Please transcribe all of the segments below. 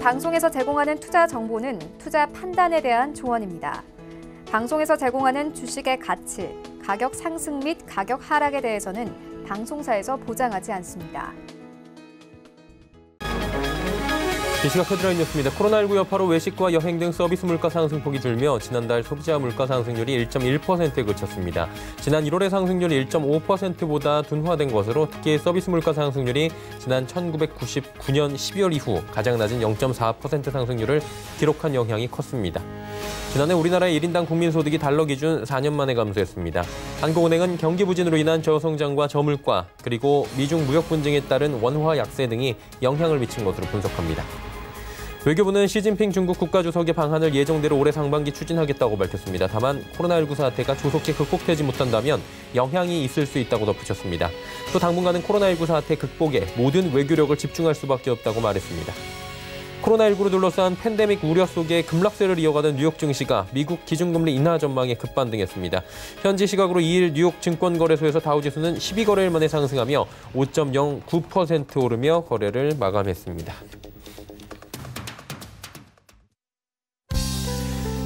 방송에서 제공하는 투자 정보는 투자 판단에 대한 조언입니다. 방송에서 제공하는 주식의 가치, 가격 상승 및 가격 하락에 대해서는 방송사에서 보장하지 않습니다. 이 시각 헤드라인 뉴스입니다. 코로나19 여파로 외식과 여행 등 서비스 물가 상승폭이 줄며 지난달 소비자 물가 상승률이 1.1%에 그쳤습니다. 지난 1월의 상승률이 1.5%보다 둔화된 것으로 특히 서비스 물가 상승률이 지난 1999년 12월 이후 가장 낮은 0.4% 상승률을 기록한 영향이 컸습니다. 지난해 우리나라의 1인당 국민소득이 달러 기준 4년 만에 감소했습니다. 한국은행은 경기 부진으로 인한 저성장과 저물가, 그리고 미중 무역 분쟁에 따른 원화 약세 등이 영향을 미친 것으로 분석합니다. 외교부는 시진핑 중국 국가주석의 방한을 예정대로 올해 상반기 추진하겠다고 밝혔습니다. 다만 코로나19 사태가 조속히 극복되지 못한다면 영향이 있을 수 있다고 덧붙였습니다. 또 당분간은 코로나19 사태 극복에 모든 외교력을 집중할 수밖에 없다고 말했습니다. 코로나19로 둘러싼 팬데믹 우려 속에 급락세를 이어가던 뉴욕 증시가 미국 기준금리 인하 전망에 급반등했습니다. 현지 시각으로 2일 뉴욕 증권거래소에서 다우지수는 12거래일 만에 상승하며 5.09% 오르며 거래를 마감했습니다.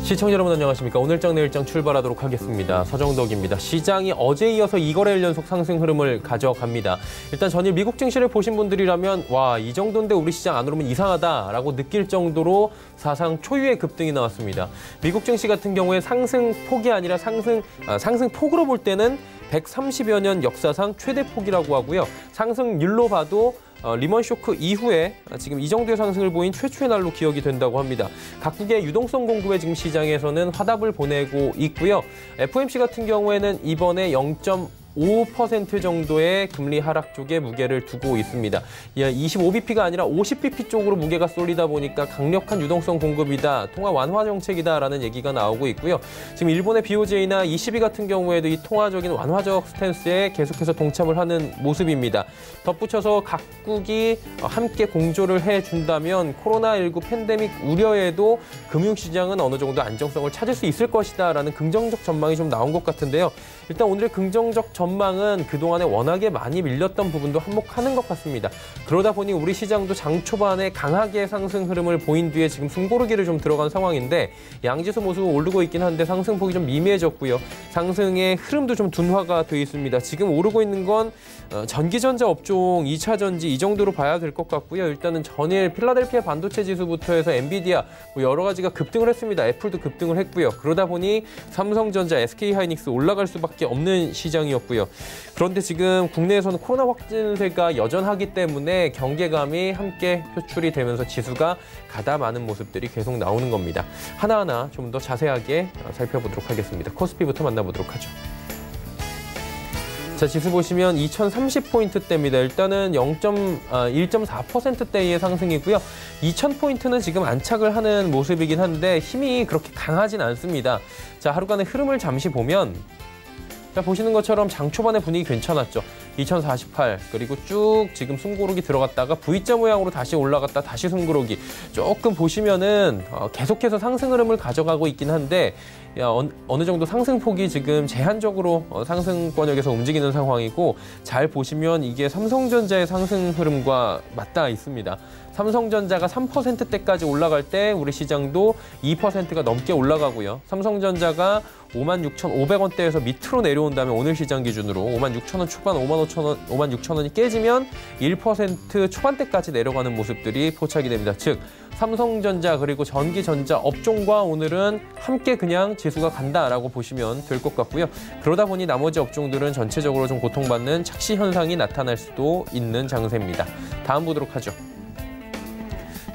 시청자 여러분 안녕하십니까. 오늘장 내일장 출발하도록 하겠습니다. 서정덕입니다. 시장이 어제 이어서 2거래일 연속 상승 흐름을 가져갑니다. 일단 전일 미국 증시를 보신 분들이라면 와, 이 정도인데 우리 시장 안 오르면 이상하다라고 느낄 정도로 사상 초유의 급등이 나왔습니다. 미국 증시 같은 경우에 상승폭이 아니라 상승폭으로 볼 때는 130여 년 역사상 최대 폭이라고 하고요. 상승률로 봐도 리먼 쇼크 이후에 지금 이 정도의 상승을 보인 최초의 날로 기억이 된다고 합니다. 각국의 유동성 공급에 지금 시장에서는 화답을 보내고 있고요. FOMC 같은 경우에는 이번에 0.5% 정도의 금리 하락 쪽에 무게를 두고 있습니다. 25bp가 아니라 50bp 쪽으로 무게가 쏠리다 보니까 강력한 유동성 공급이다, 통화 완화 정책이다라는 얘기가 나오고 있고요. 지금 일본의 BOJ나 ECB 같은 경우에도 이 통화적인 완화적 스탠스에 계속해서 동참을 하는 모습입니다. 덧붙여서 각국이 함께 공조를 해준다면 코로나19 팬데믹 우려에도 금융시장은 어느 정도 안정성을 찾을 수 있을 것이다라는 긍정적 전망이 좀 나온 것 같은데요. 일단 오늘의 긍정적 전망은 그동안에 워낙에 많이 밀렸던 부분도 한몫하는 것 같습니다. 그러다 보니 우리 시장도 장 초반에 강하게 상승 흐름을 보인 뒤에 지금 숨고르기를 좀 들어간 상황인데 양지수 모습은 오르고 있긴 한데 상승폭이 좀 미미해졌고요. 상승의 흐름도 좀 둔화가 돼 있습니다. 지금 오르고 있는 건 전기전자 업종, 2차 전지 이 정도로 봐야 될 것 같고요. 일단은 전일 필라델피아 반도체 지수부터 해서 엔비디아 여러 가지가 급등을 했습니다. 애플도 급등을 했고요. 그러다 보니 삼성전자, SK하이닉스 올라갈 수밖에 없는 시장이었고요. 그런데 지금 국내에서는 코로나 확진세가 여전하기 때문에 경계감이 함께 표출이 되면서 지수가 가담하는 모습들이 계속 나오는 겁니다. 하나하나 좀 더 자세하게 살펴보도록 하겠습니다. 코스피부터 만나보도록 하죠. 자, 지수 보시면 2030포인트대입니다. 일단은 1.4%대의 상승이고요. 2000포인트는 지금 안착을 하는 모습이긴 한데 힘이 그렇게 강하진 않습니다. 자, 하루간의 흐름을 잠시 보면 자, 보시는 것처럼 장 초반의 분위기 괜찮았죠. 2048 그리고 쭉 지금 숨고르기 들어갔다가 V자 모양으로 다시 올라갔다 다시 숨고르기 조금 보시면은 계속해서 상승 흐름을 가져가고 있긴 한데 어느 정도 상승폭이 지금 제한적으로 상승권역에서 움직이는 상황이고 잘 보시면 이게 삼성전자의 상승 흐름과 맞닿아 있습니다. 삼성전자가 3%대까지 올라갈 때 우리 시장도 2%가 넘게 올라가고요. 삼성전자가 56,500원대에서 밑으로 내려온다면 오늘 시장 기준으로 56,000원 초반, 56,000원이 깨지면 1% 초반대까지 내려가는 모습들이 포착이 됩니다. 즉 삼성전자 그리고 전기전자 업종과 오늘은 함께 그냥 지수가 간다라고 보시면 될 것 같고요. 그러다 보니 나머지 업종들은 전체적으로 좀 고통받는 착시 현상이 나타날 수도 있는 장세입니다. 다음 보도록 하죠.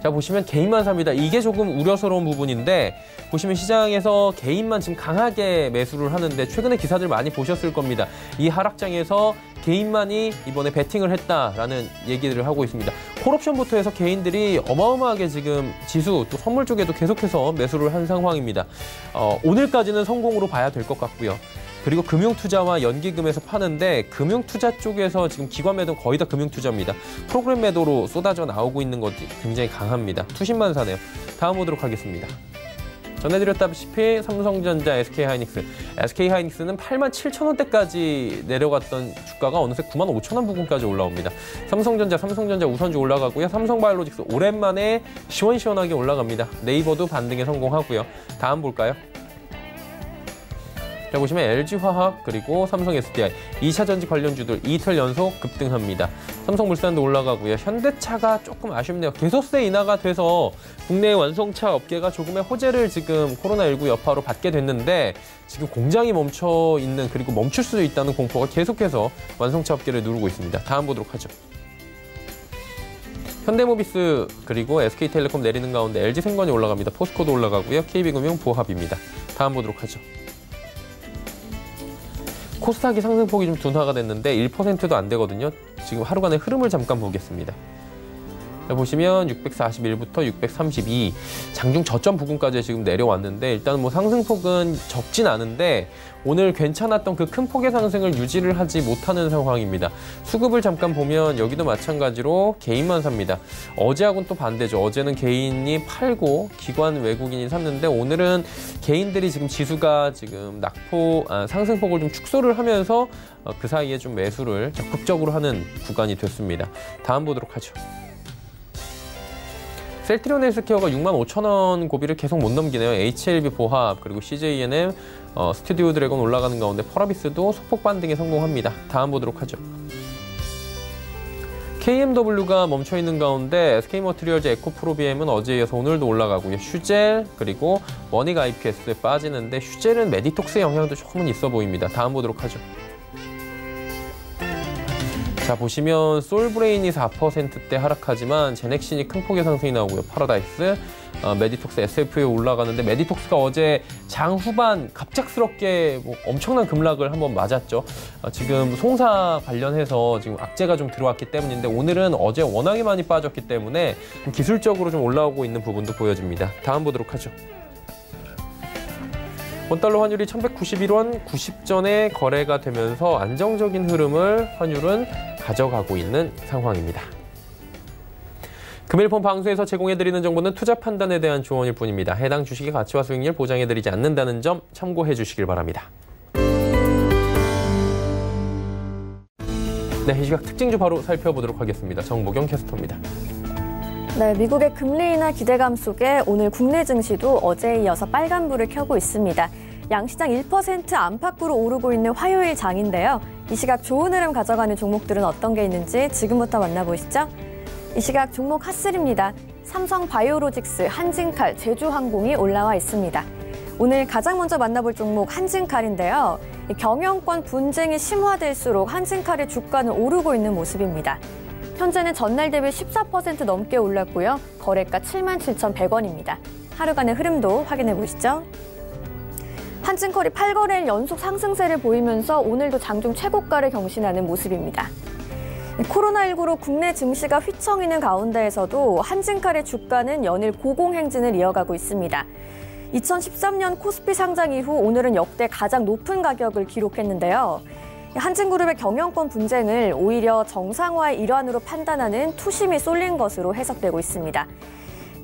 자, 보시면 개인만 삽니다. 이게 조금 우려스러운 부분인데 보시면 시장에서 개인만 지금 강하게 매수를 하는데 최근에 기사들 많이 보셨을 겁니다. 이 하락장에서 개인만이 이번에 베팅을 했다라는 얘기들을 하고 있습니다. 콜옵션부터 해서 개인들이 어마어마하게 지금 지수 또 선물 쪽에도 계속해서 매수를 한 상황입니다. 오늘까지는 성공으로 봐야 될 것 같고요. 그리고 금융투자와 연기금에서 파는데 금융투자 쪽에서 지금 기관 매도는 거의 다 금융투자입니다. 프로그램 매도로 쏟아져 나오고 있는 것이 굉장히 강합니다. 투신만 사네요. 다음 보도록 하겠습니다. 전해드렸다시피 삼성전자, SK하이닉스는 87,000원대까지 내려갔던 주가가 어느새 95,000원 부근까지 올라옵니다. 삼성전자 우선주 올라가고요. 삼성바이오로직스 오랜만에 시원시원하게 올라갑니다. 네이버도 반등에 성공하고요. 다음 볼까요? 자, 보시면 LG화학 그리고 삼성 SDI 2차전지 관련주들 이틀 연속 급등합니다. 삼성물산도 올라가고요. 현대차가 조금 아쉽네요. 개소세 인하가 돼서 국내 완성차 업계가 조금의 호재를 지금 코로나19 여파로 받게 됐는데 지금 공장이 멈춰 있는 그리고 멈출 수도 있다는 공포가 계속해서 완성차 업계를 누르고 있습니다. 다음 보도록 하죠. 현대모비스 그리고 SK텔레콤 내리는 가운데 LG생건이 올라갑니다. 포스코도 올라가고요. KB금융 보합입니다. 다음 보도록 하죠. 코스닥이 상승폭이 좀 둔화가 됐는데 1%도 안 되거든요. 지금 하루간의 흐름을 잠깐 보겠습니다. 보시면 641부터 632 장중 저점 부근까지 지금 내려왔는데 일단 뭐 상승폭은 적진 않은데 오늘 괜찮았던 그 큰 폭의 상승을 유지를 하지 못하는 상황입니다. 수급을 잠깐 보면 여기도 마찬가지로 개인만 삽니다. 어제하고는 또 반대죠. 어제는 개인이 팔고 기관 외국인이 샀는데 오늘은 개인들이 지금 지수가 지금 상승폭을 좀 축소를 하면서 그 사이에 좀 매수를 적극적으로 하는 구간이 됐습니다. 다음 보도록 하죠. 셀트리온 헬스케어가 65,000원 고비를 계속 못 넘기네요. HLB 보합 그리고 CJNM, 스튜디오 드래곤 올라가는 가운데 펄어비스도 소폭 반등에 성공합니다. 다음 보도록 하죠. KMW가 멈춰있는 가운데 SK머티리얼즈 에코프로비엠은 어제에 이어서 오늘도 올라가고요. 슈젤 그리고 원익 IPS에 빠지는데 슈젤은 메디톡스의 영향도 조금은 있어 보입니다. 다음 보도록 하죠. 자, 보시면 솔브레인이 4%대 하락하지만 제넥신이 큰 폭의 상승이 나오고요. 파라다이스, 메디톡스, SF에 올라가는데 메디톡스가 어제 장 후반 갑작스럽게 엄청난 급락을 한번 맞았죠. 지금 송사 관련해서 지금 악재가 좀 들어왔기 때문인데 오늘은 어제 워낙에 많이 빠졌기 때문에 기술적으로 좀 올라오고 있는 부분도 보여집니다. 다음 보도록 하죠. 원달러 환율이 1191원 90전에 거래가 되면서 안정적인 흐름을 환율은 가져가고 있는 상황입니다. 금일 본 방송에서 제공해드리는 정보는 투자 판단에 대한 조언일 뿐입니다. 해당 주식의 가치와 수익률 보장해드리지 않는다는 점 참고해 주시길 바랍니다. 네, 이 시각 특징주 바로 살펴보도록 하겠습니다. 정보경 캐스터입니다. 네, 미국의 금리 인하 기대감 속에 오늘 국내 증시도 어제에 이어서 빨간불을 켜고 있습니다. 양시장 1% 안팎으로 오르고 있는 화요일 장인데요. 이 시각 좋은 흐름 가져가는 종목들은 어떤 게 있는지 지금부터 만나보시죠. 이 시각 종목 핫3입니다. 삼성바이오로직스, 한진칼, 제주항공이 올라와 있습니다. 오늘 가장 먼저 만나볼 종목 한진칼인데요. 경영권 분쟁이 심화될수록 한진칼의 주가는 오르고 있는 모습입니다. 현재는 전날 대비 14% 넘게 올랐고요. 거래가 77,100원입니다. 하루간의 흐름도 확인해 보시죠. 한진칼이 8거래일 연속 상승세를 보이면서 오늘도 장중 최고가를 경신하는 모습입니다. 코로나19로 국내 증시가 휘청이는 가운데에서도 한진칼의 주가는 연일 고공행진을 이어가고 있습니다. 2013년 코스피 상장 이후 오늘은 역대 가장 높은 가격을 기록했는데요. 한진그룹의 경영권 분쟁을 오히려 정상화의 일환으로 판단하는 투심이 쏠린 것으로 해석되고 있습니다.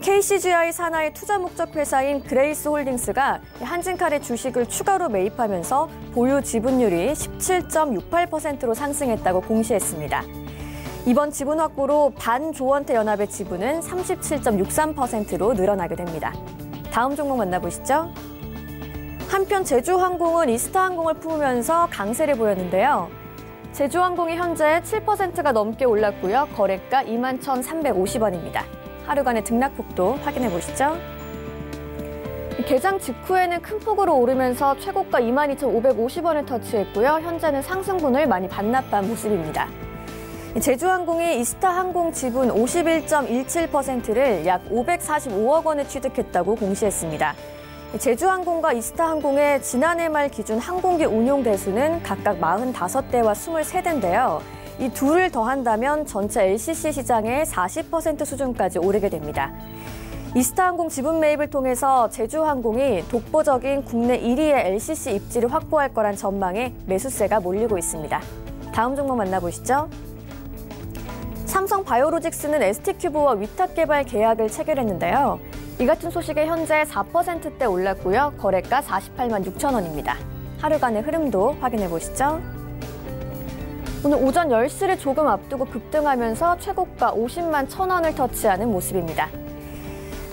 KCGI 산하의 투자 목적 회사인 그레이스홀딩스가 한진칼의 주식을 추가로 매입하면서 보유 지분율이 17.68%로 상승했다고 공시했습니다. 이번 지분 확보로 반조원태 연합의 지분은 37.63%로 늘어나게 됩니다. 다음 종목 만나보시죠. 한편 제주항공은 이스타항공을 품으면서 강세를 보였는데요. 제주항공이 현재 7%가 넘게 올랐고요. 거래가 21,350원입니다. 하루간의 등락폭도 확인해 보시죠. 개장 직후에는 큰 폭으로 오르면서 최고가 22,550원을 터치했고요. 현재는 상승분을 많이 반납한 모습입니다. 제주항공이 이스타항공 지분 51.17%를 약 545억 원에 취득했다고 공시했습니다. 제주항공과 이스타항공의 지난해 말 기준 항공기 운용 대수는 각각 45대와 23대인데요. 이 둘을 더한다면 전체 LCC 시장의 40% 수준까지 오르게 됩니다. 이스타항공 지분 매입을 통해서 제주항공이 독보적인 국내 1위의 LCC 입지를 확보할 거란 전망에 매수세가 몰리고 있습니다. 다음 종목 만나보시죠. 삼성바이오로직스는 ST큐브와 위탁 개발 계약을 체결했는데요. 이 같은 소식에 현재 4%대 올랐고요. 거래가 48만 6천 원입니다. 하루간의 흐름도 확인해 보시죠. 오늘 오전 10시를 조금 앞두고 급등하면서 최고가 50만 1천 원을 터치하는 모습입니다.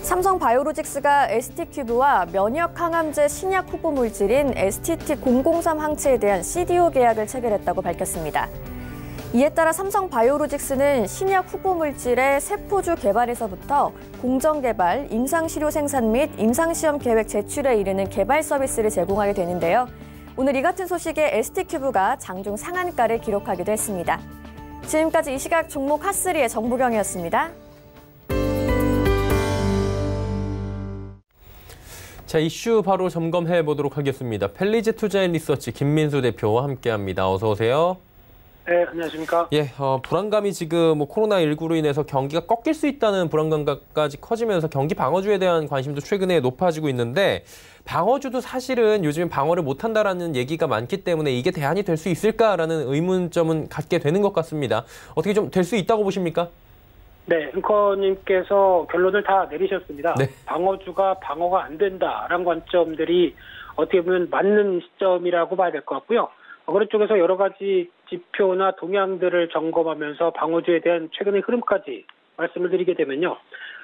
삼성바이오로직스가 ST큐브와 면역 항암제 신약 후보 물질인 STT003 항체에 대한 CDO 계약을 체결했다고 밝혔습니다. 이에 따라 삼성바이오로직스는 신약 후보 물질의 세포주 개발에서부터 공정 개발, 임상시료 생산 및 임상시험 계획 제출에 이르는 개발 서비스를 제공하게 되는데요. 오늘 이 같은 소식에 ST큐브가 장중 상한가를 기록하기도 했습니다. 지금까지 이 시각 종목 핫3의 정보경이었습니다. 자, 이슈 바로 점검해 보도록 하겠습니다. 펠리즈 투자앤리서치 김민수 대표와 함께합니다. 어서 오세요. 네, 안녕하십니까. 예, 불안감이 지금 코로나19로 인해서 경기가 꺾일 수 있다는 불안감까지 커지면서 경기 방어주에 대한 관심도 최근에 높아지고 있는데 방어주도 사실은 요즘 방어를 못한다라는 얘기가 많기 때문에 이게 대안이 될 수 있을까라는 의문점은 갖게 되는 것 같습니다. 어떻게 좀 될 수 있다고 보십니까? 네, 앵커님께서 결론을 다 내리셨습니다. 네. 방어주가 방어가 안 된다라는 관점들이 어떻게 보면 맞는 시점이라고 봐야 될 것 같고요. 그런 쪽에서 여러 가지 지표나 동향들을 점검하면서 방어주에 대한 최근의 흐름까지 말씀을 드리게 되면요.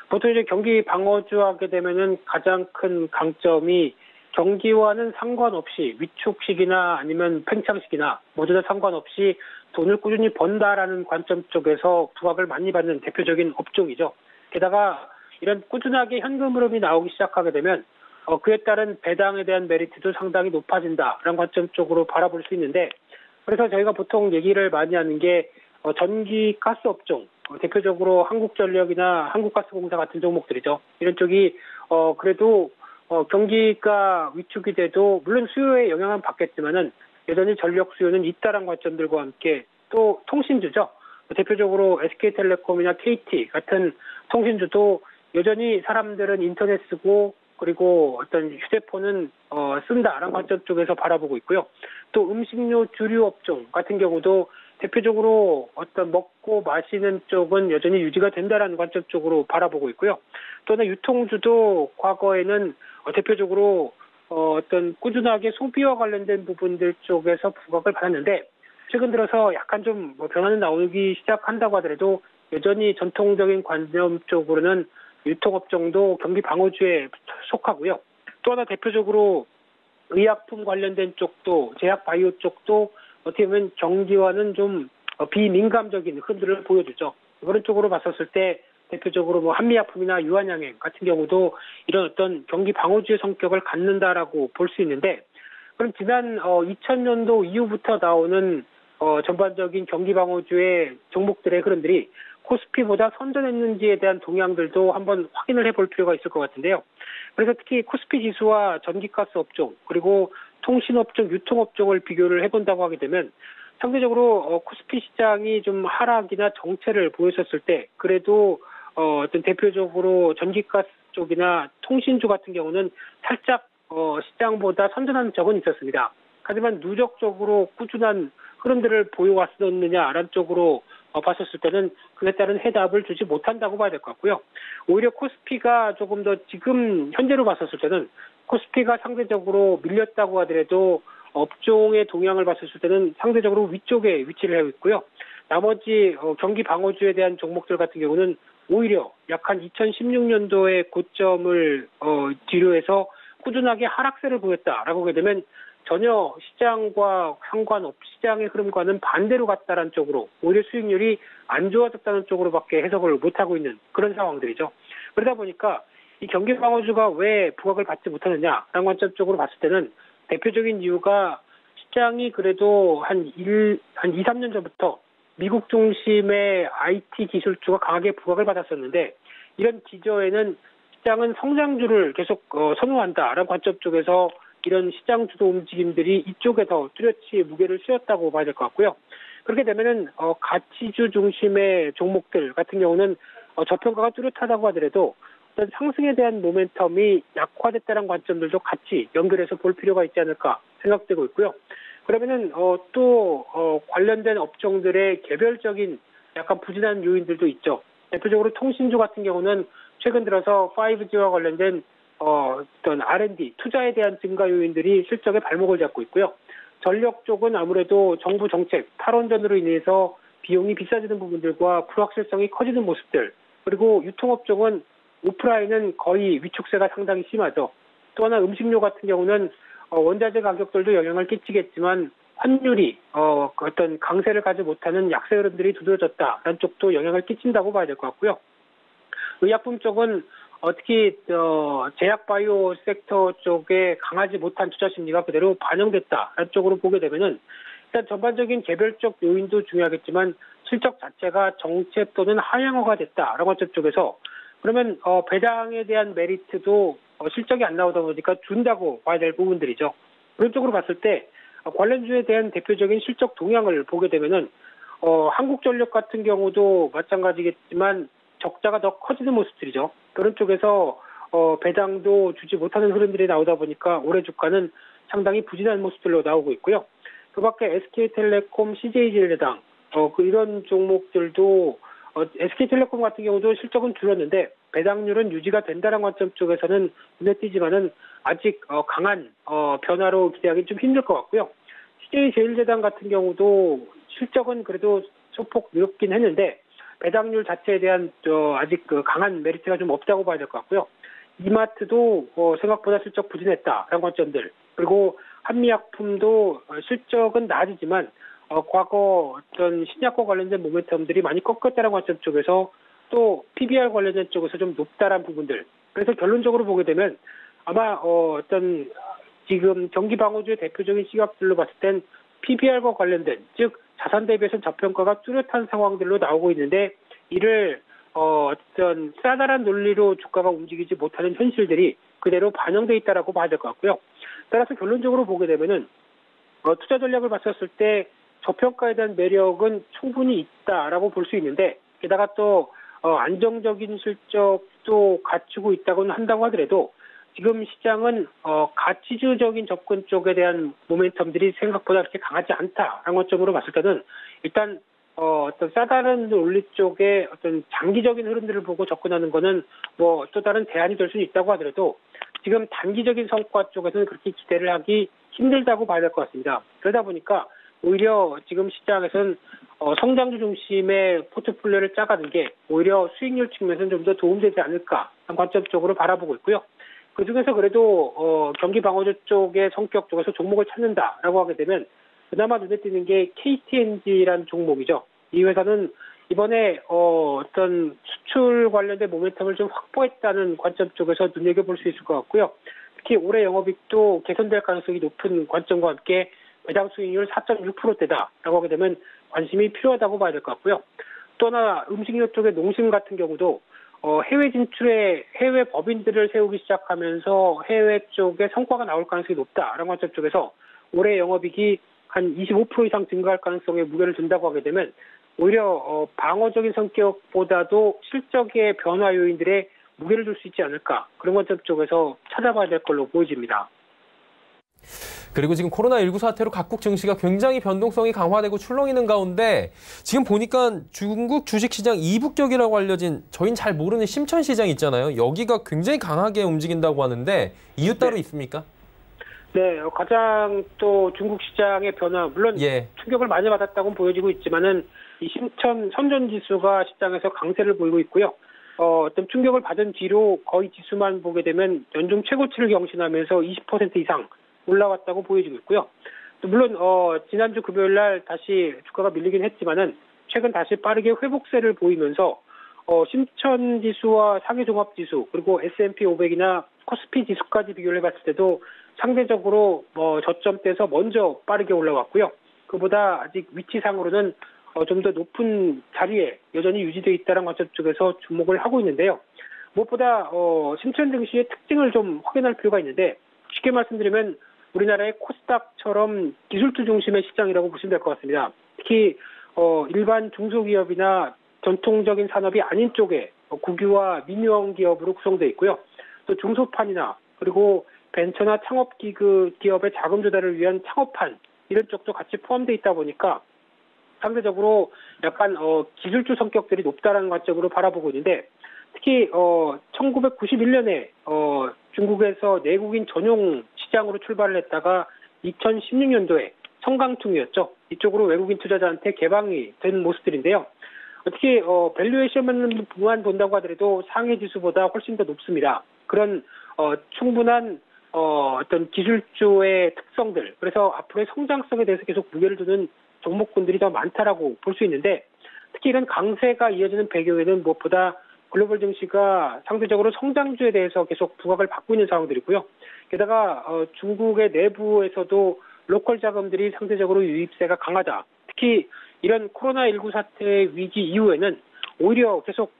보통 이제 경기 방어주 하게 되면은 가장 큰 강점이 경기와는 상관없이 위축식이나 아니면 팽창식이나 모두 다 상관없이 돈을 꾸준히 번다라는 관점 쪽에서 부각을 많이 받는 대표적인 업종이죠. 게다가 이런 꾸준하게 현금 흐름이 나오기 시작하게 되면 그에 따른 배당에 대한 메리트도 상당히 높아진다라는 관점 쪽으로 바라볼 수 있는데 그래서 저희가 보통 얘기를 많이 하는 게 전기 가스 업종, 대표적으로 한국전력이나 한국가스공사 같은 종목들이죠. 이런 쪽이 그래도 경기가 위축이 돼도 물론 수요에 영향은 받겠지만은 여전히 전력 수요는 있다라는 관점들과 함께 또 통신주죠. 대표적으로 SK텔레콤이나 KT 같은 통신주도 여전히 사람들은 인터넷 쓰고 그리고 어떤 휴대폰은 쓴다라는 관점 쪽에서 바라보고 있고요. 또 음식료 주류 업종 같은 경우도 대표적으로 어떤 먹고 마시는 쪽은 여전히 유지가 된다라는 관점 쪽으로 바라보고 있고요. 또는 유통주도 과거에는 대표적으로 어떤 꾸준하게 소비와 관련된 부분들 쪽에서 부각을 받았는데 최근 들어서 약간 좀 변화는 나오기 시작한다고 하더라도 여전히 전통적인 관점 쪽으로는 유통업종도 경기 방어주에 속하고요. 또 하나 대표적으로 의약품 관련된 쪽도 제약 바이오 쪽도 어떻게 보면 경기와는 좀 비민감적인 흐름들을 보여주죠. 그런 쪽으로 봤었을 때 대표적으로 한미약품이나 유한양행 같은 경우도 이런 어떤 경기 방어주의 성격을 갖는다라고 볼 수 있는데 그럼 지난 2000년도 이후부터 나오는 전반적인 경기 방어주의 종목들의 흐름들이 코스피보다 선전했는지에 대한 동향들도 한번 확인을 해볼 필요가 있을 것 같은데요. 그래서 특히 코스피 지수와 전기가스 업종 그리고 통신업종, 유통업종을 비교를 해본다고 하게 되면 상대적으로 코스피 시장이 좀 하락이나 정체를 보였었을 때 그래도 어떤 대표적으로 전기가스 쪽이나 통신주 같은 경우는 살짝 시장보다 선전한 적은 있었습니다. 하지만 누적적으로 꾸준한 흐름들을 보여왔었느냐라는 쪽으로 봤었을 때는 그에 따른 해답을 주지 못한다고 봐야 될 것 같고요. 오히려 코스피가 조금 더 지금 현재로 봤었을 때는 코스피가 상대적으로 밀렸다고 하더라도 업종의 동향을 봤었을 때는 상대적으로 위쪽에 위치를 하고 있고요. 나머지 경기 방어주에 대한 종목들 같은 경우는 오히려 약한 2016년도의 고점을 뒤로 해서 꾸준하게 하락세를 보였다라고 하게 되면 전혀 시장과 시장의 흐름과는 반대로 갔다라는 쪽으로 오히려 수익률이 안 좋아졌다는 쪽으로밖에 해석을 못하고 있는 그런 상황들이죠. 그러다 보니까 이 경기 방어주가 왜 부각을 받지 못하느냐라는 관점 쪽으로 봤을 때는 대표적인 이유가 시장이 그래도 한 2, 3년 전부터 미국 중심의 IT 기술주가 강하게 부각을 받았었는데 이런 기저에는 시장은 성장주를 계속 선호한다라는 관점 쪽에서 이런 시장 주도 움직임들이 이쪽에 더 뚜렷이 무게를 씌웠다고 봐야 될 것 같고요. 그렇게 되면은 가치주 중심의 종목들 같은 경우는 저평가가 뚜렷하다고 하더라도 어떤 상승에 대한 모멘텀이 약화됐다는 관점들도 같이 연결해서 볼 필요가 있지 않을까 생각되고 있고요. 그러면은 또 관련된 업종들의 개별적인 약간 부진한 요인들도 있죠. 대표적으로 통신주 같은 경우는 최근 들어서 5G와 관련된 어떤 R&D, 투자에 대한 증가 요인들이 실적에 발목을 잡고 있고요. 전력 쪽은 아무래도 정부 정책, 탈원전으로 인해서 비용이 비싸지는 부분들과 불확실성이 커지는 모습들, 그리고 유통업 쪽은 오프라인은 거의 위축세가 상당히 심하죠. 또 하나 음식료 같은 경우는 원자재 가격들도 영향을 끼치겠지만 환율이 어떤 강세를 가지 못하는 약세 흐름들이 두드러졌다라는 쪽도 영향을 끼친다고 봐야 될 것 같고요. 의약품 쪽은 특히 제약 바이오 섹터 쪽에 강하지 못한 투자 심리가 그대로 반영됐다라는 쪽으로 보게 되면은 일단 전반적인 개별적 요인도 중요하겠지만 실적 자체가 정체 또는 하향어가 됐다라는 관점 쪽에서 그러면 배당에 대한 메리트도 실적이 안 나오다 보니까 준다고 봐야 될 부분들이죠. 그런 쪽으로 봤을 때 관련주에 대한 대표적인 실적 동향을 보게 되면은 한국전력 같은 경우도 마찬가지겠지만 적자가 더 커지는 모습들이죠. 그런 쪽에서 배당도 주지 못하는 흐름들이 나오다 보니까 올해 주가는 상당히 부진한 모습들로 나오고 있고요. 그 밖에 SK텔레콤, CJ제일제당 이런 종목들도 SK텔레콤 같은 경우도 실적은 줄었는데 배당률은 유지가 된다는 관점 쪽에서는 눈에 띄지만은 아직 강한 변화로 기대하기 좀 힘들 것 같고요. CJ제일제당 같은 경우도 실적은 그래도 소폭 늘었긴 했는데 배당률 자체에 대한 아직 강한 메리트가 좀 없다고 봐야 될 것 같고요. 이마트도 생각보다 실적 부진했다라는 관점들, 그리고 한미약품도 실적은 나아지지만 과거 어떤 신약과 관련된 모멘텀들이 많이 꺾였다는 관점 쪽에서 또 PBR 관련된 쪽에서 좀 높다라는 부분들. 그래서 결론적으로 보게 되면 아마 어떤 지금 경기 방어주의 대표적인 시각들로 봤을 땐 PBR과 관련된, 즉 자산 대비해서는 저평가가 뚜렷한 상황들로 나오고 있는데 이를 어떤 싸다란 논리로 주가가 움직이지 못하는 현실들이 그대로 반영돼 있다라고 봐야 될 것 같고요. 따라서 결론적으로 보게 되면은 투자 전략을 봤었을 때 저평가에 대한 매력은 충분히 있다라고 볼 수 있는데 게다가 또 안정적인 실적도 갖추고 있다고는 한다고 하더라도 지금 시장은 가치주적인 접근 쪽에 대한 모멘텀들이 생각보다 그렇게 강하지 않다라는 관점으로 봤을 때는 일단 어떤 싸다른 논리 쪽에 어떤 장기적인 흐름들을 보고 접근하는 거는 뭐 또 다른 대안이 될 수는 있다고 하더라도 지금 단기적인 성과 쪽에서는 그렇게 기대를 하기 힘들다고 봐야 될 것 같습니다. 그러다 보니까 오히려 지금 시장에서는 성장주 중심의 포트폴리오를 짜가는 게 오히려 수익률 측면에서는 좀 더 도움되지 않을까 하는 관점 쪽으로 바라보고 있고요. 그 중에서 그래도 경기 방어주 쪽의 성격 쪽에서 종목을 찾는다라고 하게 되면 그나마 눈에 띄는 게 KTNG라는 종목이죠. 이 회사는 이번에 어떤 수출 관련된 모멘텀을 좀 확보했다는 관점 쪽에서 눈여겨볼 수 있을 것 같고요. 특히 올해 영업이익도 개선될 가능성이 높은 관점과 함께 배당 수익률 4.6%대다라고 하게 되면 관심이 필요하다고 봐야 될 것 같고요. 또 하나 음식료 쪽의 농심 같은 경우도 해외 진출에 해외 법인들을 세우기 시작하면서 해외 쪽에 성과가 나올 가능성이 높다라는 관점 쪽에서 올해 영업이익이 한 25% 이상 증가할 가능성에 무게를 둔다고 하게 되면 오히려 방어적인 성격보다도 실적의 변화 요인들에 무게를 둘 수 있지 않을까, 그런 관점 쪽에서 찾아봐야 될 걸로 보여집니다. 그리고 지금 코로나19 사태로 각국 증시가 굉장히 변동성이 강화되고 출렁이는 가운데 지금 보니까 중국 주식시장 이북격이라고 알려진 저희는 잘 모르는 심천시장 있잖아요. 여기가 굉장히 강하게 움직인다고 하는데 이유 따로 있습니까? 네, 가장 또 중국 시장의 변화, 물론 충격을 많이 받았다고 보여지고 있지만은 이 심천 선전지수가 시장에서 강세를 보이고 있고요. 어떤 충격을 받은 뒤로 거의 지수만 보게 되면 연중 최고치를 경신하면서 20% 이상 올라왔다고 보여지고 있고요. 또 물론 지난주 금요일 날 다시 주가가 밀리긴 했지만은 최근 다시 빠르게 회복세를 보이면서 심천 지수와 상해 종합 지수 그리고 S&P 500이나 코스피 지수까지 비교를 해봤을 때도 상대적으로 저점대에서 먼저 빠르게 올라왔고요. 그보다 아직 위치상으로는 좀 더 높은 자리에 여전히 유지되어 있다는 관점 쪽에서 주목을 하고 있는데요. 무엇보다 심천 증시의 특징을 좀 확인할 필요가 있는데 쉽게 말씀드리면 우리나라의 코스닥처럼 기술주 중심의 시장이라고 보시면 될 것 같습니다. 특히 일반 중소기업이나 전통적인 산업이 아닌 쪽에 국유와 민영 기업으로 구성되어 있고요. 또 중소판이나 그리고 벤처나 창업 기업의 자금 조달을 위한 창업판 이런 쪽도 같이 포함되어 있다 보니까 상대적으로 약간 기술주 성격들이 높다는 관점으로 바라보고 있는데 특히 1991년에 중국에서 내국인 전용 시장으로 출발을 했다가 2016년도에 성강통이었죠. 이쪽으로 외국인 투자자한테 개방이 된 모습들인데요. 특히 밸류에이션만 본다고 하더라도 상해 지수보다 훨씬 더 높습니다. 그런 충분한 어떤 기술주의 특성들, 그래서 앞으로의 성장성에 대해서 계속 무게를 두는 종목군들이 더 많다라고 볼 수 있는데, 특히 이런 강세가 이어지는 배경에는 무엇보다 글로벌 증시가 상대적으로 성장주에 대해서 계속 부각을 받고 있는 상황들이고요. 게다가 중국의 내부에서도 로컬 자금들이 상대적으로 유입세가 강하다. 특히 이런 코로나19 사태의 위기 이후에는 오히려 계속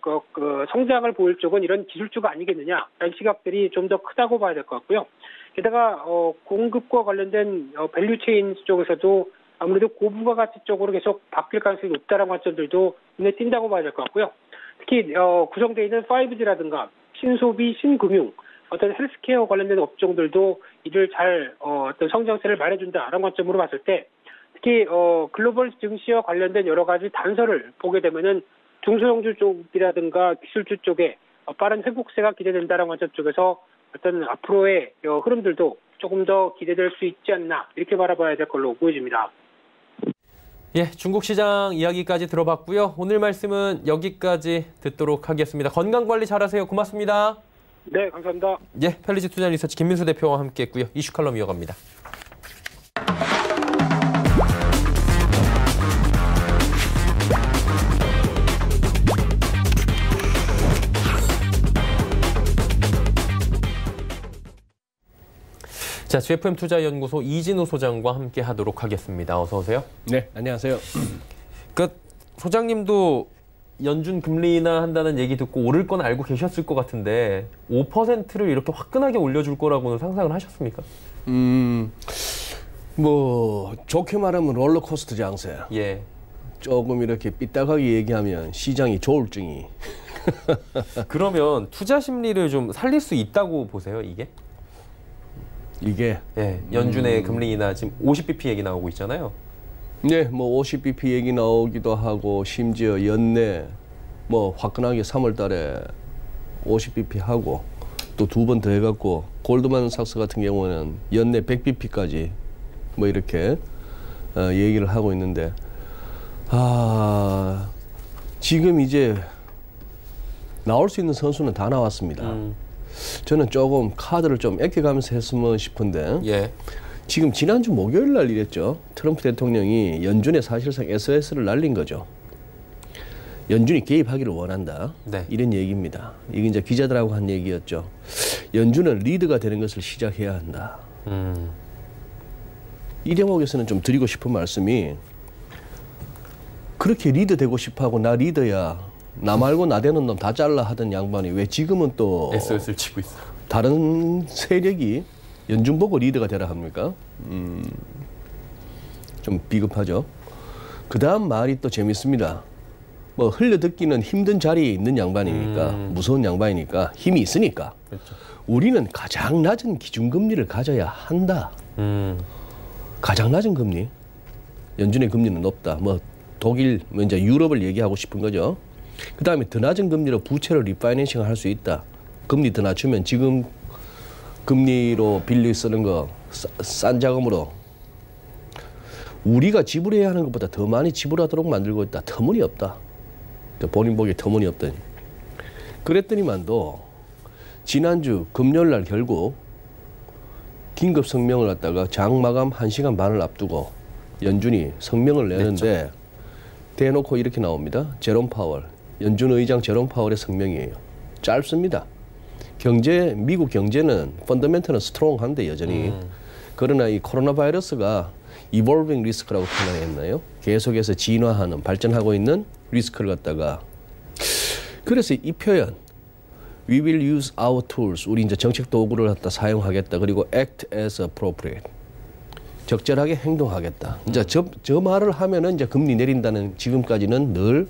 성장을 보일 쪽은 이런 기술주가 아니겠느냐라는 시각들이 좀 더 크다고 봐야 될 것 같고요. 게다가 공급과 관련된 밸류체인 쪽에서도 아무래도 고부가가치 쪽으로 계속 바뀔 가능성이 높다는 관점들도 눈에 띈다고 봐야 될 것 같고요. 특히 구성되어 있는 5G라든가 신소비, 신금융, 어떤 헬스케어 관련된 업종들도 이를 잘 어떤 성장세를 말해준다라는 관점으로 봤을 때, 특히 글로벌 증시와 관련된 여러 가지 단서를 보게 되면은 중소형주 쪽이라든가 기술주 쪽에 빠른 회복세가 기대된다는 관점 쪽에서 어떤 앞으로의 흐름들도 조금 더 기대될 수 있지 않나, 이렇게 바라봐야 될 걸로 보여집니다. 예, 중국 시장 이야기까지 들어봤고요. 오늘 말씀은 여기까지 듣도록 하겠습니다. 건강관리 잘하세요. 고맙습니다. 네, 감사합니다. 예, 펠리지 투자 리서치 김민수 대표와 함께했고요. 이슈 칼럼 이어갑니다. 자, GFM 투자연구소 이진우 소장과 함께 하도록 하겠습니다. 어서 오세요. 네, 안녕하세요. 소장님도 연준 금리 인하 한다는 얘기 듣고 오를 건 알고 계셨을 것 같은데 5%를 이렇게 화끈하게 올려줄 거라고는 상상을 하셨습니까? 뭐 좋게 말하면 롤러코스터 장세. 예. 조금 이렇게 삐딱하게 얘기하면 시장이 조울증이. 그러면 투자 심리를 좀 살릴 수 있다고 보세요, 이게? 이게 예, 연준의 금리 인하 지금 50bp 얘기 나오고 있잖아요. 네, 뭐 50bp 얘기 나오기도 하고 심지어 연내 뭐 화끈하게 3월 달에 50bp 하고 또 2번 더 해갖고 골드만삭스 같은 경우는 연내 100bp까지 뭐 이렇게 얘기를 하고 있는데, 지금 이제 나올 수 있는 선수는 다 나왔습니다. 저는 조금 카드를 좀 아껴가면서 했으면 싶은데, 예. 지금 지난주 목요일 날 이랬죠. 트럼프 대통령이 연준에 사실상 SOS를 날린 거죠. 연준이 개입하기를 원한다. 네. 이런 얘기입니다. 이게 이제 기자들하고 한 얘기였죠. 연준은 리드가 되는 것을 시작해야 한다. 이 대목에서는 좀 드리고 싶은 말씀이, 그렇게 리드 되고 싶어하고 나 리더야, 나 말고 나대는 놈 다 잘라 하던 양반이 왜 지금은 또 SOS를 치고 있어. 다른 세력이 연준 보고 리더가 되라 합니까? 좀 비겁하죠. 그 다음 말이 또 재밌습니다. 뭐 흘려듣기는 힘든 자리에 있는 양반이니까, 무서운 양반이니까, 힘이 있으니까, 그렇죠. 우리는 가장 낮은 기준금리를 가져야 한다. 가장 낮은 금리, 연준의 금리는 높다. 뭐 독일, 뭐 이제 유럽을 얘기하고 싶은 거죠. 그 다음에 더 낮은 금리로 부채를 리파이낸싱을 할 수 있다. 금리 더 낮추면 지금 금리로 빌려 쓰는 거 싼 자금으로 우리가 지불해야 하는 것보다 더 많이 지불하도록 만들고 있다. 터무니없다. 본인 보기에 터무니없더니. 그랬더니만도 지난주 금요일 날 결국 긴급 성명을 갖다가 장 마감 1시간 반을 앞두고 연준이 성명을 내는데, 냈죠. 대놓고 이렇게 나옵니다. 제롬 파월, 연준 의장 제롬 파월의 성명이에요. 짧습니다. 미국 경제는 펀더멘털은 스트롱한데 여전히. 그러나 이 코로나 바이러스가 이볼빙 리스크라고 표현했나요? 계속해서 진화하는, 발전하고 있는 리스크를 갖다가. 그래서 이 표현, We will use our tools, 우리 이제 정책 도구를 갖다 사용하겠다. 그리고 act as appropriate, 적절하게 행동하겠다. 이제 저 말을 하면은 이제 금리 내린다는, 지금까지는 늘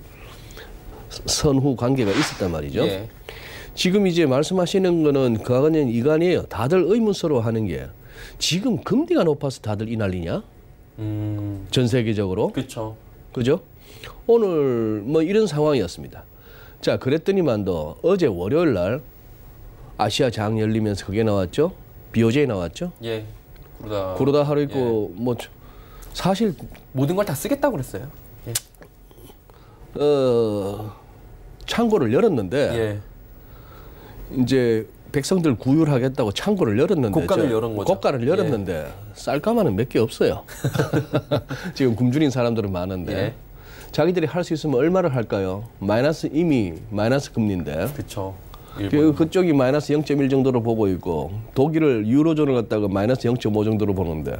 선후 관계가 있었단 말이죠. 예. 지금 이제 말씀하시는 거는 그거는 이간이에요. 다들 의문스러워 하는 게, 지금 금리가 높아서 다들 이 난리냐? 전 세계적으로. 그렇죠. 그죠? 오늘 뭐 이런 상황이었습니다. 자, 그랬더니만도 어제 월요일 날 아시아 장 열리면서 그게 나왔죠. BOJ 나왔죠. 예. 그러다 하루 있고 뭐 사실 모든 걸 다 쓰겠다고 그랬어요. 예. 창고를 열었는데 예. 이제 백성들 구휼하겠다고 창고를 열었는데 고가를 열은 거죠. 고가를 열었는데 쌀가마는 몇 개 없어요. 지금 굶주린 사람들은 많은데 예. 자기들이 할 수 있으면 얼마를 할까요? 이미 마이너스 금리인데. 그렇죠. 그쪽이 마이너스 0.1 정도로 보고 있고 독일을 유로존을 갖다가 마이너스 0.5 정도로 보는데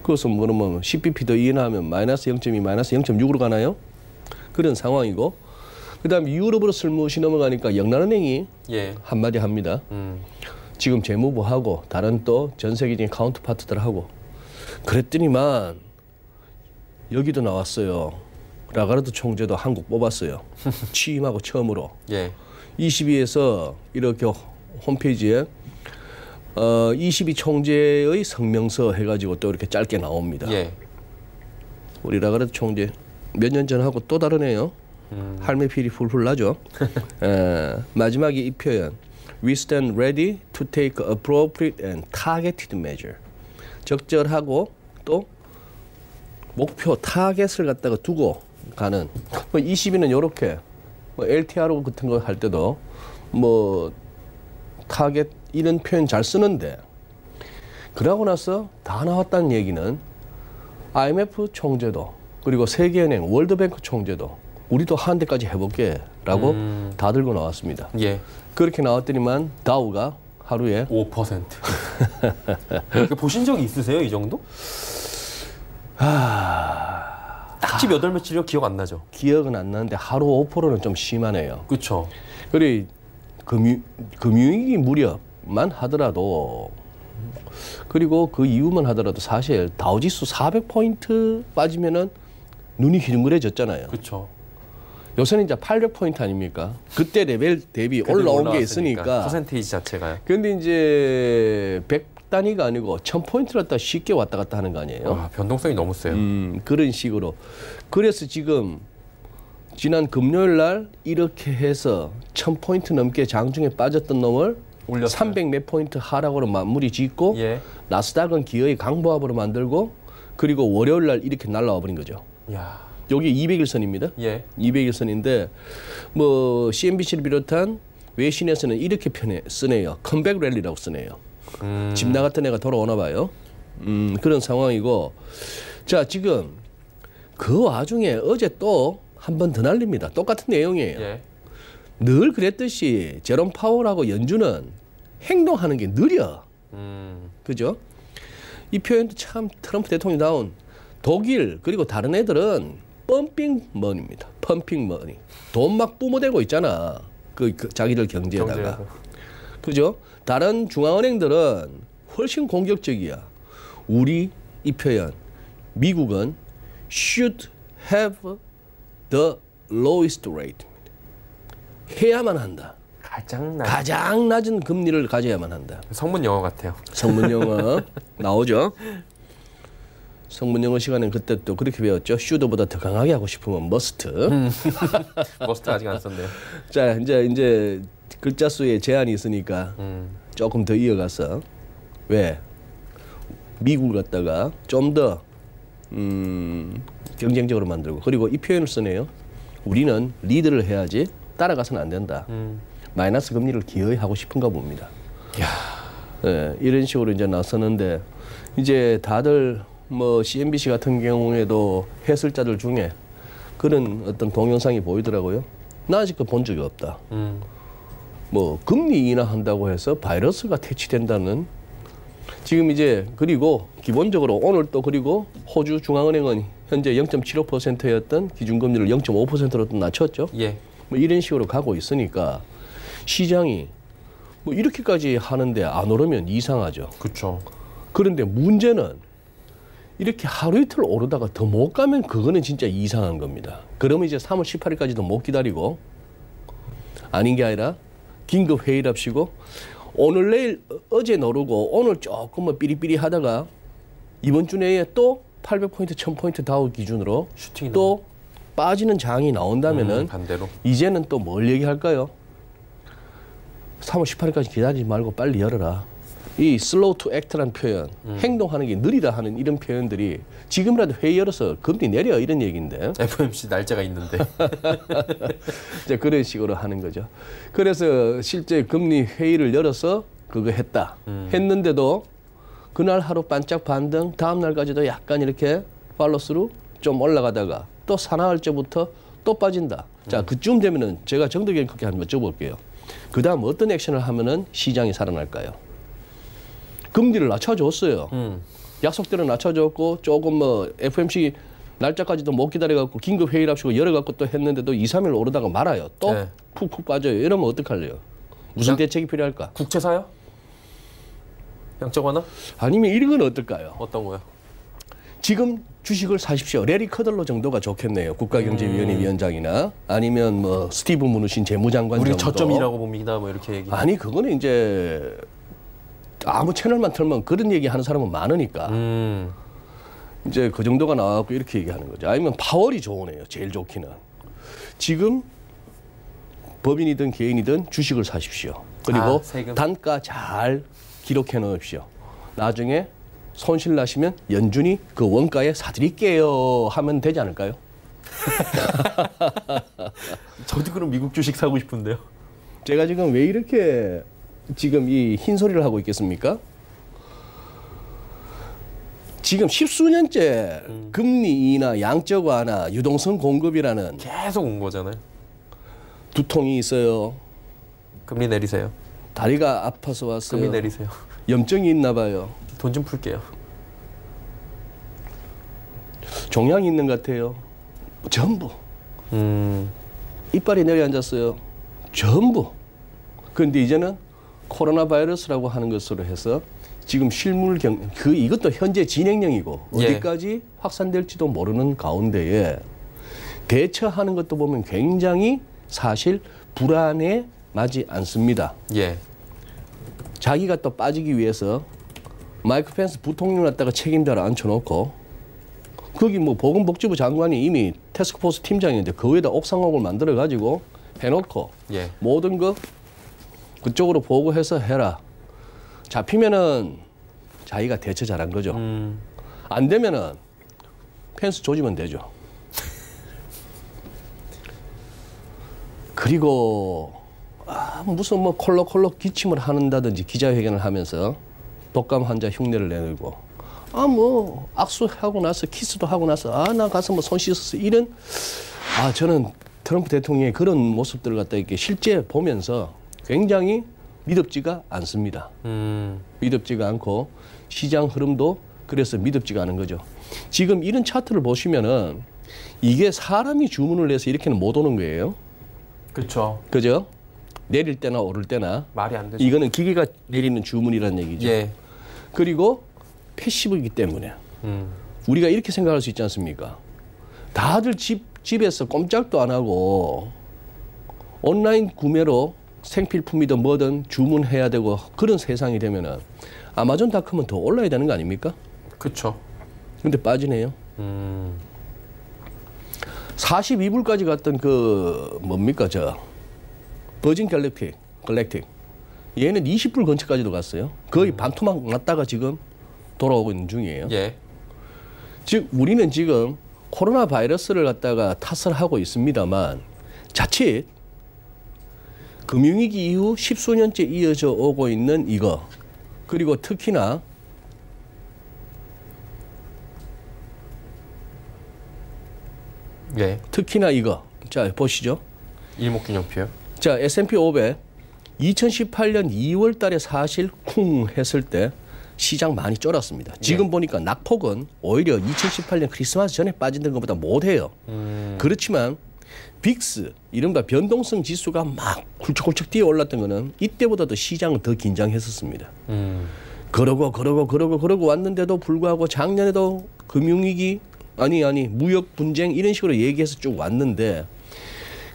그것은 그러면 10bp 더 인하하면 마이너스 0.2, 마이너스 0.6으로 가나요? 그런 상황이고 그다음에 유럽으로 슬무시 넘어가니까 영란은행이 예. 한마디 합니다. 지금 재무부하고 다른 또 전 세계적인 카운터파트들하고 그랬더니만 여기도 나왔어요. 라가르드 총재도 한국 뽑았어요. 취임하고 처음으로. 예. 22에서 이렇게 홈페이지에 22 총재의 성명서 해가지고 또 이렇게 짧게 나옵니다. 예. 우리 라가르드 총재 몇 년 전하고 또 다르네요. 할매 필이 풀풀 나죠. 마지막에 이 표현 We stand ready to take appropriate and targeted measure. 적절하고 또 목표 타겟을 갖다가 두고 가는 22는 이렇게 LTR 같은 거 할 때도 뭐 타겟 이런 표현 잘 쓰는데 그러고 나서 다 나왔다는 얘기는 IMF 총재도 그리고 세계은행 월드뱅크 총재도 우리도 한 대까지 해볼게라고 다 들고 나왔습니다. 예. 그렇게 나왔더니만 다우가 하루에 5%. 보신 적이 있으세요, 이 정도? 딱히 몇 월 며칠이요 기억 안 나죠. 기억은 안 나는데 하루 5%는 좀 심하네요. 그렇죠. 그래 금융위기 무렵만 하더라도 그리고 그 이후만 하더라도 사실 다우지수 400포인트 빠지면은 눈이 휘둥그레졌잖아요. 그렇죠. 요새는 이제 800포인트 아닙니까? 그때 레벨 대비 올라온 게 있으니까. 퍼센테이지 자체가요. 그런데 이제 100단위가 아니고 1000포인트를 갖다 쉽게 왔다 갔다 하는 거 아니에요? 와, 변동성이 너무 세요. 그런 식으로. 그래서 지금 지난 금요일 날 이렇게 해서 1000포인트 넘게 장중에 빠졌던 놈을 올렸어요. 300 몇 포인트 하락으로 마무리 짓고 예. 나스닥은 기어이 강보합으로 만들고 그리고 월요일 날 이렇게 날라와 버린 거죠. 야. 여기 200일선입니다. 예. 200일선인데 뭐 CNBC를 비롯한 외신에서는 이렇게 쓰네요. 컴백 랠리라고 쓰네요. 집 나갔던 애가 돌아오나 봐요. 그런 상황이고 자 지금 그 와중에 어제 또 한 번 더 날립니다. 똑같은 내용이에요. 예. 늘 그랬듯이 제롬 파월하고 연준은 행동하는 게 느려. 그죠? 이 표현도 참 트럼프 대통령다운 독일 그리고 다른 애들은 펌핑 머니입니다. 펌핑 머니. 돈 막 뿜어대고 있잖아. 그 자기들 경제에다가. 그죠? 다른 중앙은행들은 훨씬 공격적이야. 우리 이 표현 미국은 should have the lowest rate. 해야만 한다. 가장 낮은 금리를 가져야만 한다. 성문 영어 같아요. 성문 영어 나오죠. 성문 영어 시간엔 그때 또 그렇게 배웠죠. should보다 더 강하게 하고 싶으면 must. 머스트 아직 안 썼네요. 자 이제 글자 수에 제한이 있으니까 조금 더 이어가서 왜 미국을 갖다가 좀 더 경쟁적으로 만들고 그리고 이 표현을 쓰네요. 우리는 리드를 해야지 따라가서는 안 된다. 마이너스 금리를 기어이 하고 싶은가 봅니다. 네, 이런 식으로 이제 나서는데 이제 다들 뭐 CNBC 같은 경우에도 해설자들 중에 그런 어떤 동영상이 보이더라고요. 나 아직도 본 적이 없다. 뭐 금리 인하한다고 해서 바이러스가 퇴치된다는 지금 이제 그리고 기본적으로 오늘 또 그리고 호주 중앙은행은 현재 0.75%였던 기준금리를 0.5%로 또 낮췄죠. 예. 뭐 이런 식으로 가고 있으니까 시장이 뭐 이렇게까지 하는데 안 오르면 이상하죠. 그렇죠. 그런데 문제는 이렇게 하루 이틀 오르다가 더 못 가면 그거는 진짜 이상한 겁니다. 그러면 이제 3월 18일까지도 못 기다리고 아닌 게 아니라 긴급 회의랍시고 오늘 내일 어제 오르고 오늘 조금만 삐리삐리 하다가 이번 주 내에 또 800포인트 1000포인트 다우 기준으로 슈팅이 또 빠지는 장이 나온다면은 반대로. 이제는 또 뭘 얘기할까요? 3월 18일까지 기다리지 말고 빨리 열어라. 이 slow to act라는 표현, 행동하는 게 느리다 하는 이런 표현들이 지금이라도 회의 열어서 금리 내려 이런 얘기인데. FOMC 날짜가 있는데. 이제 그런 식으로 하는 거죠. 그래서 실제 금리 회의를 열어서 그거 했다. 했는데도 그날 하루 반짝 반등, 다음 날까지도 약간 이렇게 팔로스루 좀 올라가다가 또 사나흘째부터 또 빠진다. 자, 그쯤 되면은 제가 정도경님께 한번 여쭤볼게요. 그 다음 어떤 액션을 하면은 시장이 살아날까요? 금리를 낮춰줬어요. 약속대로 낮춰줬고 조금 뭐 FOMC 날짜까지도 못 기다려갖고 긴급 회의를 합시고 열어갖고 또 했는데도 2, 3일 오르다가 말아요. 또 네. 푹푹 빠져요. 이러면 어떡할래요? 무슨 대책이 필요할까? 국채 사요? 양적 완화? 아니면 이런 건 어떨까요? 어떤 거요? 지금 주식을 사십시오. 레리 커들러 정도가 좋겠네요. 국가경제위원회 위원장이나 아니면 뭐 스티브 무누신 재무장관 우리 정도. 저점이라고 봅니다. 뭐 이렇게 얘기. 아니 그거는 이제 아무 채널만 틀면 그런 얘기 하는 사람은 많으니까 이제 그 정도가 나와갖고 이렇게 얘기하는 거죠. 아니면 파월이 좋으네요. 제일 좋기는. 지금 법인이든 개인이든 주식을 사십시오. 그리고 세금. 단가 잘 기록해 놓으십시오. 나중에 손실 나시면 연준이 그 원가에 사드릴게요 하면 되지 않을까요? 저도 그럼 미국 주식 사고 싶은데요. 제가 지금 왜 이렇게 지금 이 흰소리를 하고 있겠습니까? 지금 십수년째 금리 인하, 양적 완화, 유동성 공급이라는 계속 온 거잖아요. 두통이 있어요. 금리 내리세요. 다리가 아파서 왔어요. 금리 내리세요. 염증이 있나 봐요. 돈 좀 풀게요. 종양이 있는 것 같아요. 전부. 이빨이 내려앉았어요. 전부. 그런데 이제는 코로나 바이러스라고 하는 것으로 해서 지금 실물 이것도 현재 진행형이고 어디까지 확산될지도 모르는 가운데에 대처하는 것도 보면 굉장히 사실 불안해하지 않습니다. 예. 자기가 또 빠지기 위해서 마이크 펜스 부통령 갖다가 책임자를 앉혀놓고 거기 뭐 보건복지부 장관이 이미 태스크포스 팀장인데 그 위에다 옥상옥을 만들어가지고 해놓고 예. 모든 거 그쪽으로 보고해서 해라. 잡히면은 자기가 대처 잘한 거죠. 안 되면은 펜스 조지면 되죠. 그리고 무슨 뭐 콜록콜록 기침을 한다든지 기자회견을 하면서 독감 환자 흉내를 내고 뭐 악수하고 나서 키스도 하고 나서 나 가서 뭐 손 씻었어 이런 저는 트럼프 대통령의 그런 모습들을 갖다 이렇게 실제 보면서 굉장히 믿음지가 않습니다. 믿음지가 않고 시장 흐름도 그래서 믿음지가 않은 거죠. 지금 이런 차트를 보시면은 이게 사람이 주문을 내서 이렇게는 못 오는 거예요. 그렇죠. 그죠? 내릴 때나 오를 때나 말이 안 되죠. 이거는 기계가 내리는 주문이라는 얘기죠. 예. 그리고 패시브이기 때문에 우리가 이렇게 생각할 수 있지 않습니까? 다들 집에서 꼼짝도 안 하고 온라인 구매로 생필품이든 뭐든 주문해야 되고 그런 세상이 되면은 아마존닷컴은 더 올라야 되는 거 아닙니까? 그렇죠. 근데 빠지네요. 42불까지 갔던 그 뭡니까 버진 갤럭틱 얘는 20불 근처까지도 갔어요. 거의 반토막 났다가 지금 돌아오고 있는 중이에요. 예. 즉 우리는 지금 코로나 바이러스를 갖다가 탓을 하고 있습니다만 자칫 금융위기 이후 십수년째 이어져 오고 있는 이거 그리고 특히나 예. 이거 자 보시죠. 일목균형표요. 자 S&P 500 2018년 2월 달에 사실 쿵 했을 때 시장 많이 쫄았습니다. 지금 보니까 낙폭은 오히려 2018년 크리스마스 전에 빠진 것보다 못해요. 그렇지만 빅스 이른바 변동성 지수가 막 굴쩍굴쩍 뛰어 올랐던 거는 이때보다도 시장은 더 긴장했었습니다. 그러고 왔는데도 불구하고 작년에도 금융위기 아니 무역 분쟁 이런 식으로 얘기해서 쭉 왔는데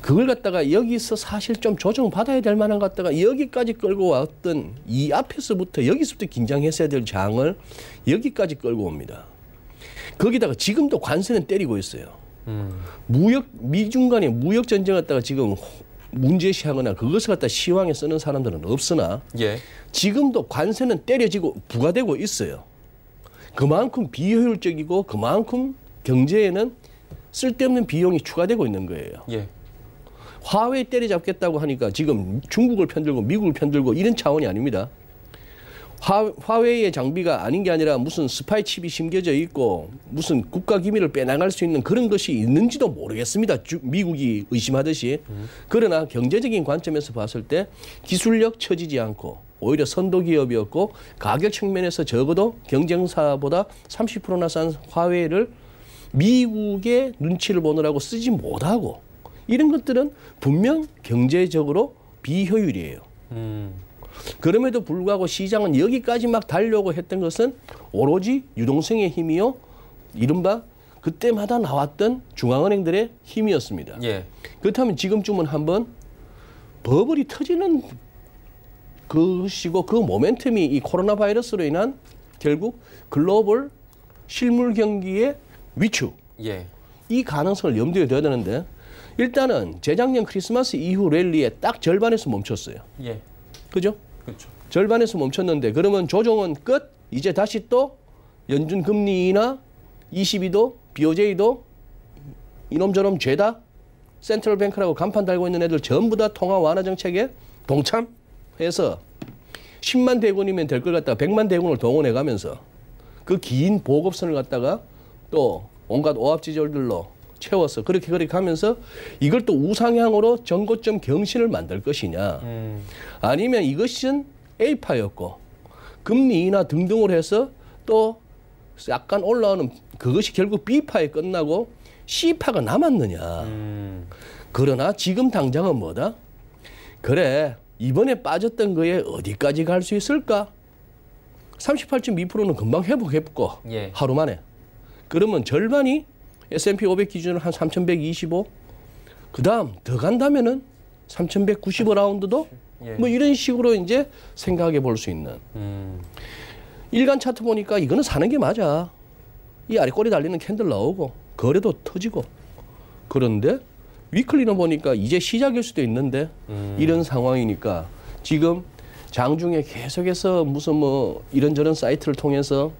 그걸 갖다가 여기서 사실 좀 조정받아야 될 만한 것 갖다가 여기까지 끌고 왔던 이 앞에서부터 여기서부터 긴장했어야 될 장을 여기까지 끌고 옵니다. 거기다가 지금도 관세는 때리고 있어요. 미중 간의 무역 전쟁을 갖다가 지금 문제시하거나 그것을 갖다 시황에 쓰는 사람들은 없으나 예. 지금도 관세는 때려지고 부과되고 있어요. 그만큼 비효율적이고 그만큼 경제에는 쓸데없는 비용이 추가되고 있는 거예요. 예. 화웨이 때려잡겠다고 하니까 지금 중국을 편들고 미국을 편들고 이런 차원이 아닙니다. 화웨이의 장비가 아닌 게 아니라 무슨 스파이 칩이 심겨져 있고 무슨 국가 기밀을 빼나갈 수 있는 그런 것이 있는지도 모르겠습니다. 미국이 의심하듯이. 그러나 경제적인 관점에서 봤을 때 기술력 처지지 않고 오히려 선도 기업이었고 가격 측면에서 적어도 경쟁사보다 30%나 싼 화웨이를 미국의 눈치를 보느라고 쓰지 못하고 이런 것들은 분명 경제적으로 비효율이에요. 그럼에도 불구하고 시장은 여기까지 막 달려고 했던 것은 오로지 유동성의 힘이요. 이른바 그때마다 나왔던 중앙은행들의 힘이었습니다. 예. 그렇다면 지금쯤은 한번 버블이 터지는 것이고 그 모멘텀이 이 코로나 바이러스로 인한 결국 글로벌 실물 경기의 위축. 예. 이 가능성을 염두에 둬야 되는데 일단은 재작년 크리스마스 이후 랠리에 딱 절반에서 멈췄어요. 예. 그죠? 그렇죠. 절반에서 멈췄는데 그러면 조정은 끝? 이제 다시 또 연준 금리 인하 22도 BOJ도 이놈저놈 죄다 센트럴 뱅크라고 간판 달고 있는 애들 전부 다 통화 완화 정책에 동참해서 10만 대군이면 될 걸 갖다가 100만 대군을 동원해 가면서 그 긴 보급선을 갖다가 또 온갖 오합지졸들로 채워서 그렇게 하면서 이걸 또 우상향으로 전고점 경신을 만들 것이냐 아니면 이것은 A파였고 금리 인하 등등으로 해서 또 약간 올라오는 그것이 결국 B파에 끝나고 C파가 남았느냐. 그러나 지금 당장은 뭐다? 그래 이번에 빠졌던 거에 어디까지 갈 수 있을까? 38.2%는 금방 회복했고 예. 하루 만에. 그러면 절반이 S&P 500 기준으로 한 3,125. 그다음 더 간다면은 3,195 라운드도 예. 뭐 이런 식으로 이제 생각해 볼 수 있는. 일간 차트 보니까 이거는 사는 게 맞아. 이 아래 꼬리 달리는 캔들 나오고 거래도 터지고. 그런데 위클리는 보니까 이제 시작일 수도 있는데 이런 상황이니까 지금 장중에 계속해서 무슨 뭐 이런저런 사이트를 통해서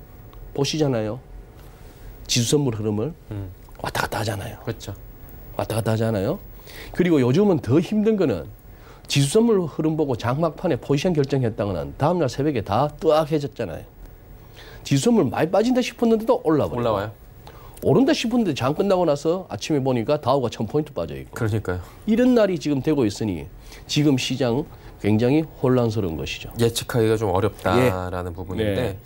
보시잖아요. 지수 선물 흐름을 왔다 갔다 하잖아요. 그렇죠. 왔다 갔다 하잖아요. 그리고 요즘은 더 힘든 거는 지수 선물 흐름 보고 장막판에 포지션 결정했다가는 다음날 새벽에 다 뜨악해졌잖아요. 지수 선물 많이 빠진다 싶었는데도 올라와요. 오른다 싶었는데 장 끝나고 나서 아침에 보니까 다우가 1000포인트 빠져있고. 그러니까요. 이런 날이 지금 되고 있으니 지금 시장 굉장히 혼란스러운 것이죠. 예측하기가 좀 어렵다라는 부분인데 네.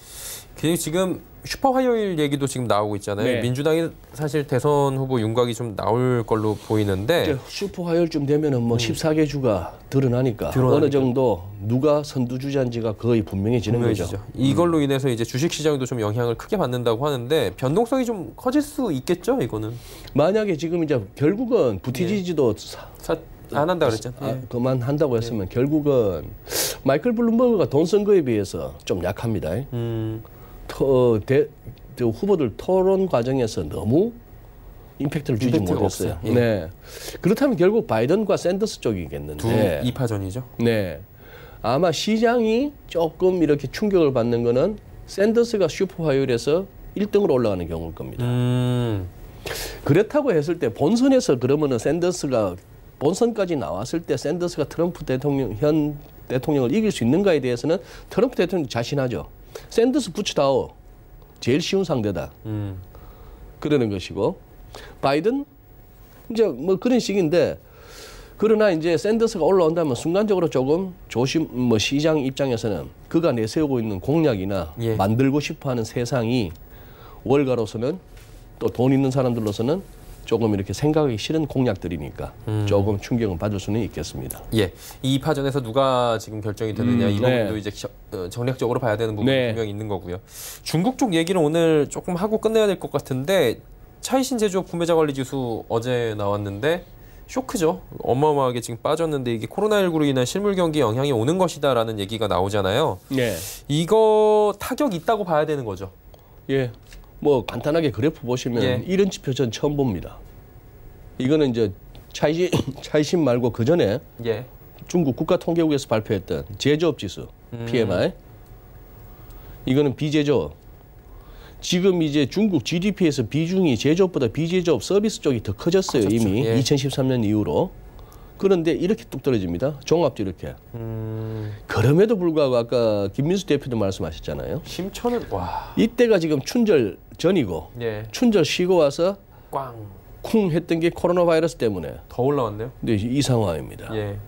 그리고 지금 슈퍼 화요일 얘기도 지금 나오고 있잖아요. 네. 민주당이 사실 대선 후보 윤곽이 좀 나올 걸로 보이는데 이제 슈퍼 화요일쯤 되면은 뭐 14개 주가 드러나니까 어느 정도 누가 선두주자인지가 거의 분명해지는 거죠. 이걸로 인해서 이제 주식 시장도 좀 영향을 크게 받는다고 하는데 변동성이 좀 커질 수 있겠죠, 이거는. 만약에 지금 이제 결국은 부티지지도 안 한다 그랬잖아요. 그만한다고 했으면 결국은 마이클 블룸버그가 돈 쓴 거에 비해서 좀 약합니다. 후보들 토론 과정에서 너무 임팩트를 주지 못했어요. 예. 네. 그렇다면 결국 바이든과 샌더스 쪽이겠는데. 2파전이죠. 네. 아마 시장이 조금 이렇게 충격을 받는 거는 샌더스가 슈퍼 화요일에서 1등으로 올라가는 경우일 겁니다. 그렇다고 했을 때 본선에서 그러면은 샌더스가 본선까지 나왔을 때 샌더스가 트럼프 현 대통령을 이길 수 있는가에 대해서는 트럼프 대통령이 자신하죠. 샌더스 부츠다오 제일 쉬운 상대다. 그러는 것이고 바이든 이제 뭐 그런 식인데 그러나 이제 샌더스가 올라온다면 순간적으로 조금 시장 입장에서는 그가 내세우고 있는 공약이나 만들고 싶어하는 세상이 월가로서는 또 돈 있는 사람들로서는 조금 이렇게 생각하기 싫은 공약들이니까 조금 충격은 받을 수는 있겠습니다. 예, 이 2파전에서 누가 지금 결정이 되느냐 이 부분도 이제 정략적으로 봐야 되는 부분이 분명히 있는 거고요. 중국 쪽 얘기는 오늘 조금 하고 끝내야 될 것 같은데 차이신 제조업 구매자 관리 지수 어제 나왔는데 쇼크죠. 어마어마하게 지금 빠졌는데 이게 코로나19로 인한 실물 경기에 영향이 오는 것이다라는 얘기가 나오잖아요. 네. 이거 타격 있다고 봐야 되는 거죠. 예. 뭐 간단하게 그래프 보시면 이런 지표 전 처음 봅니다. 이거는 이제 차이신 말고 그 전에 예. 중국 국가통계국에서 발표했던 제조업 지수 PMI. 이거는 비제조업. 지금 이제 중국 GDP에서 비중이 제조업보다 비제조업 서비스 쪽이 더 커졌어요. 커졌죠. 이미 예. 2013년 이후로. 그런데 이렇게 뚝 떨어집니다. 종합도 이렇게. 그럼에도 불구하고 아까 김민수 대표도 말씀하셨잖아요. 심천은 와. 이때가 지금 춘절 전이고 예. 춘절 쉬고 와서 꽝. 쿵 했던 게 코로나 바이러스 때문에. 더 올라왔네요. 근데 이 상황입니다. 예.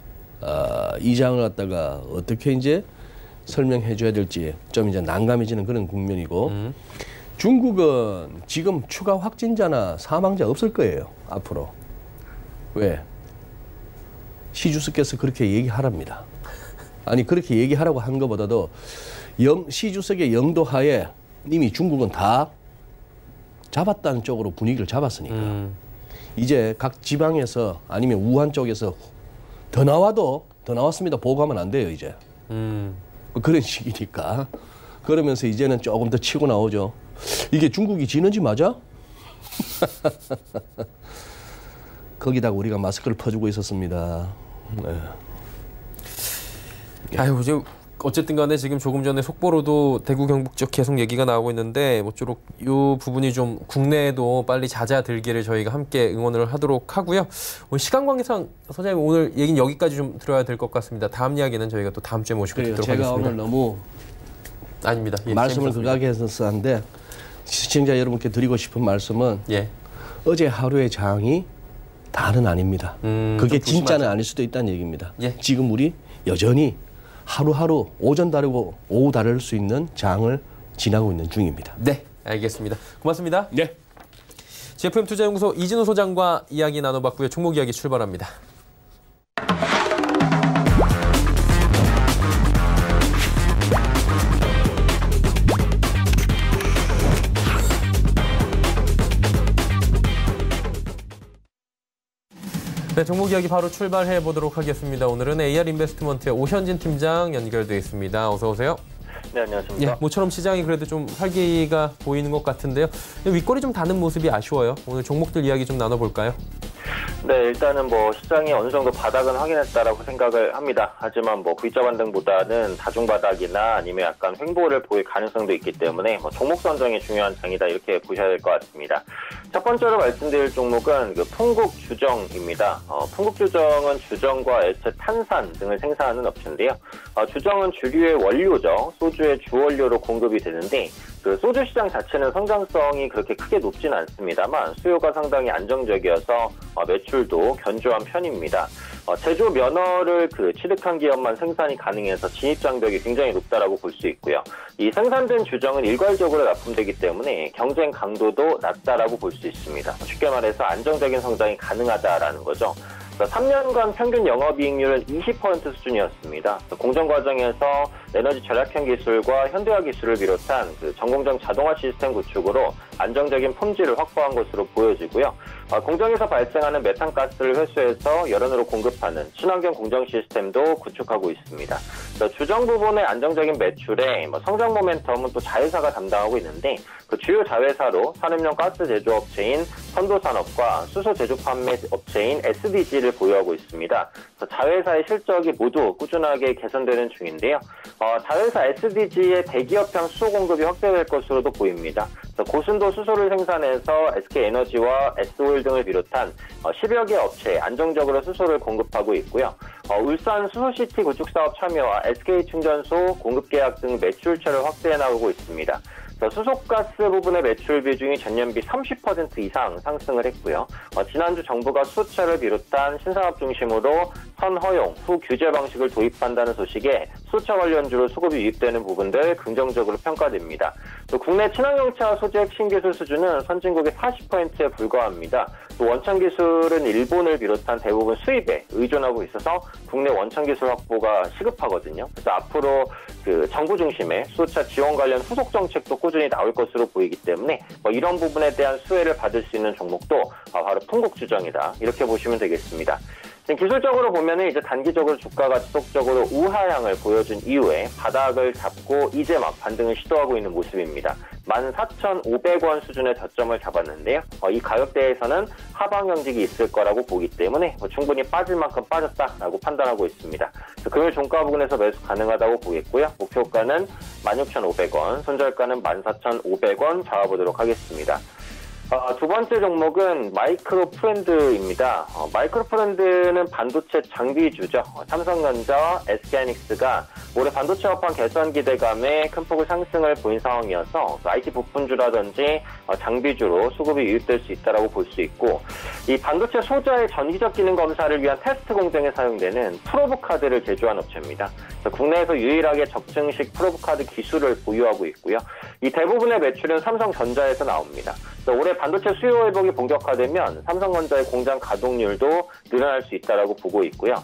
이 장을 갖다가 어떻게 이제 설명해 줘야 될지 좀 이제 난감해지는 그런 국면이고 중국은 지금 추가 확진자나 사망자 없을 거예요. 앞으로. 왜? 시 주석께서 그렇게 얘기하랍니다. 아니 그렇게 얘기하라고 한 것보다도 시 주석의 영도하에 이미 중국은 다 잡았다는 쪽으로 분위기를 잡았으니까 이제 각 지방에서 아니면 우한 쪽에서 더 나왔습니다. 보고하면 안 돼요 이제. 그런 식이니까. 그러면서 이제는 조금 더 치고 나오죠. 이게 중국이 지는지 맞아? 거기다가 우리가 마스크를 퍼주고 있었습니다. 네. 아유, 이제 어쨌든 간에 지금 조금 전에 속보로도 대구 경북 쪽 계속 얘기가 나오고 있는데 모쪼록 이 부분이 좀 국내에도 빨리 잦아들기를 저희가 함께 응원을 하도록 하고요. 오늘 시간 관계상 선생님 오늘 얘기는 여기까지 좀 들어야 될 것 같습니다. 다음 이야기는 저희가 또 다음 주에 모시고 듣도록 제가 하겠습니다. 오늘 너무 아닙니다. 예, 말씀을 재밌었습니다. 극하게 해서 하는데 시청자 여러분께 드리고 싶은 말씀은 예. 어제 하루의 장이 다는 아닙니다. 그게 좀 진짜는 조심하죠. 아닐 수도 있다는 얘기입니다. 예. 지금 우리 여전히 하루하루 오전 다르고 오후 다를 수 있는 장을 지나고 있는 중입니다. 네, 알겠습니다. 고맙습니다. 네. GFM 투자연구소 이진우 소장과 이야기 나눠봤고요. 종목 이야기 출발합니다. 네, 종목 이야기 바로 출발해 보도록 하겠습니다. 오늘은 AR 인베스트먼트의 오현진 팀장 연결되어 있습니다. 어서 오세요. 네, 안녕하십니까. 예, 모처럼 시장이 그래도 좀 활기가 보이는 것 같은데요. 윗골이 좀 닿는 모습이 아쉬워요. 오늘 종목들 이야기 좀 나눠볼까요? 네, 일단은 시장이 어느 정도 바닥은 확인했다라고 생각을 합니다. 하지만 V자 반등보다는 다중 바닥이나 아니면 약간 횡보를 보일 가능성도 있기 때문에 종목 선정이 중요한 장이다 이렇게 보셔야 될 것 같습니다. 첫 번째로 말씀드릴 종목은 풍국주정입니다. 풍국주정은 주정과 액체 탄산 등을 생산하는 업체인데요. 주정은 주류의 원료죠. 소주의 주원료로 공급이 되는데 소주 시장 자체는 성장성이 그렇게 크게 높지는 않습니다만 수요가 상당히 안정적이어서 매출도 견조한 편입니다. 제조 면허를 취득한 기업만 생산이 가능해서 진입 장벽이 굉장히 높다라고 볼 수 있고요. 이 생산된 주정은 일괄적으로 납품되기 때문에 경쟁 강도도 낮다라고 볼 수 있습니다. 쉽게 말해서 안정적인 성장이 가능하다라는 거죠. 3년간 평균 영업이익률은 20% 수준이었습니다. 공정 과정에서 에너지 절약형 기술과 현대화 기술을 비롯한 전공정 자동화 시스템 구축으로 안정적인 품질을 확보한 것으로 보여지고요. 공정에서 발생하는 메탄가스를 회수해서 열원으로 공급하는 친환경 공정 시스템도 구축하고 있습니다. 주정 부분의 안정적인 매출에 성장 모멘텀은 또 자회사가 담당하고 있는데 주요 자회사로 산업용 가스 제조업체인 선도산업과 수소 제조 판매 업체인 SDG를 보유하고 있습니다. 자회사의 실적이 모두 꾸준하게 개선되는 중인데요. 자회사 SDG의 대기업형 수소 공급이 확대될 것으로도 보입니다. 고순도 수소를 생산해서 SK에너지와 S오일 등을 비롯한 10여 개 업체에 안정적으로 수소를 공급하고 있고요. 울산 수소시티 구축사업 참여와 SK충전소 공급계약 등 매출처를 확대해 나가고 있습니다. 수소가스 부분의 매출 비중이 전년비 30% 이상 상승을 했고요. 지난주 정부가 수소차를 비롯한 신산업 중심으로 선허용, 후 규제 방식을 도입한다는 소식에 수소차 관련주로 수급이 유입되는 부분들 긍정적으로 평가됩니다. 또 국내 친환경차 소재 핵심 기술 수준은 선진국의 40%에 불과합니다. 또 원천 기술은 일본을 비롯한 대부분 수입에 의존하고 있어서 국내 원천 기술 확보가 시급하거든요. 그래서 앞으로 정부 중심의 수소차 지원 관련 후속 정책도 꾸준히 나올 것으로 보이기 때문에 이런 부분에 대한 수혜를 받을 수 있는 종목도 바로 풍국주정이다. 이렇게 보시면 되겠습니다. 기술적으로 보면은 이제 단기적으로 주가가 지속적으로 우하향을 보여준 이후에 바닥을 잡고 이제 막 반등을 시도하고 있는 모습입니다. 14,500원 수준의 저점을 잡았는데요. 이 가격대에서는 하방 형직이 있을 거라고 보기 때문에 충분히 빠질 만큼 빠졌다라고 판단하고 있습니다. 금요일 종가 부근에서 매수 가능하다고 보겠고요. 목표가는 16,500원, 손절가는 14,500원 잡아보도록 하겠습니다. 두 번째 종목은 마이크로 프렌드입니다. 마이크로 프렌드는 반도체 장비주죠. 삼성전자, SK하이닉스가 올해 반도체 업황 개선 기대감에 큰 폭의 상승을 보인 상황이어서 IT 부품주라든지 장비주로 수급이 유입될 수 있다고 볼 수 있고, 이 반도체 소자의 전기적 기능 검사를 위한 테스트 공정에 사용되는 프로브 카드를 제조한 업체입니다. 국내에서 유일하게 적증식 프로브 카드 기술을 보유하고 있고요. 이 대부분의 매출은 삼성전자에서 나옵니다. 올해 반도체 수요 회복이 본격화되면 삼성전자의 공장 가동률도 늘어날 수 있다고 보고 있고요.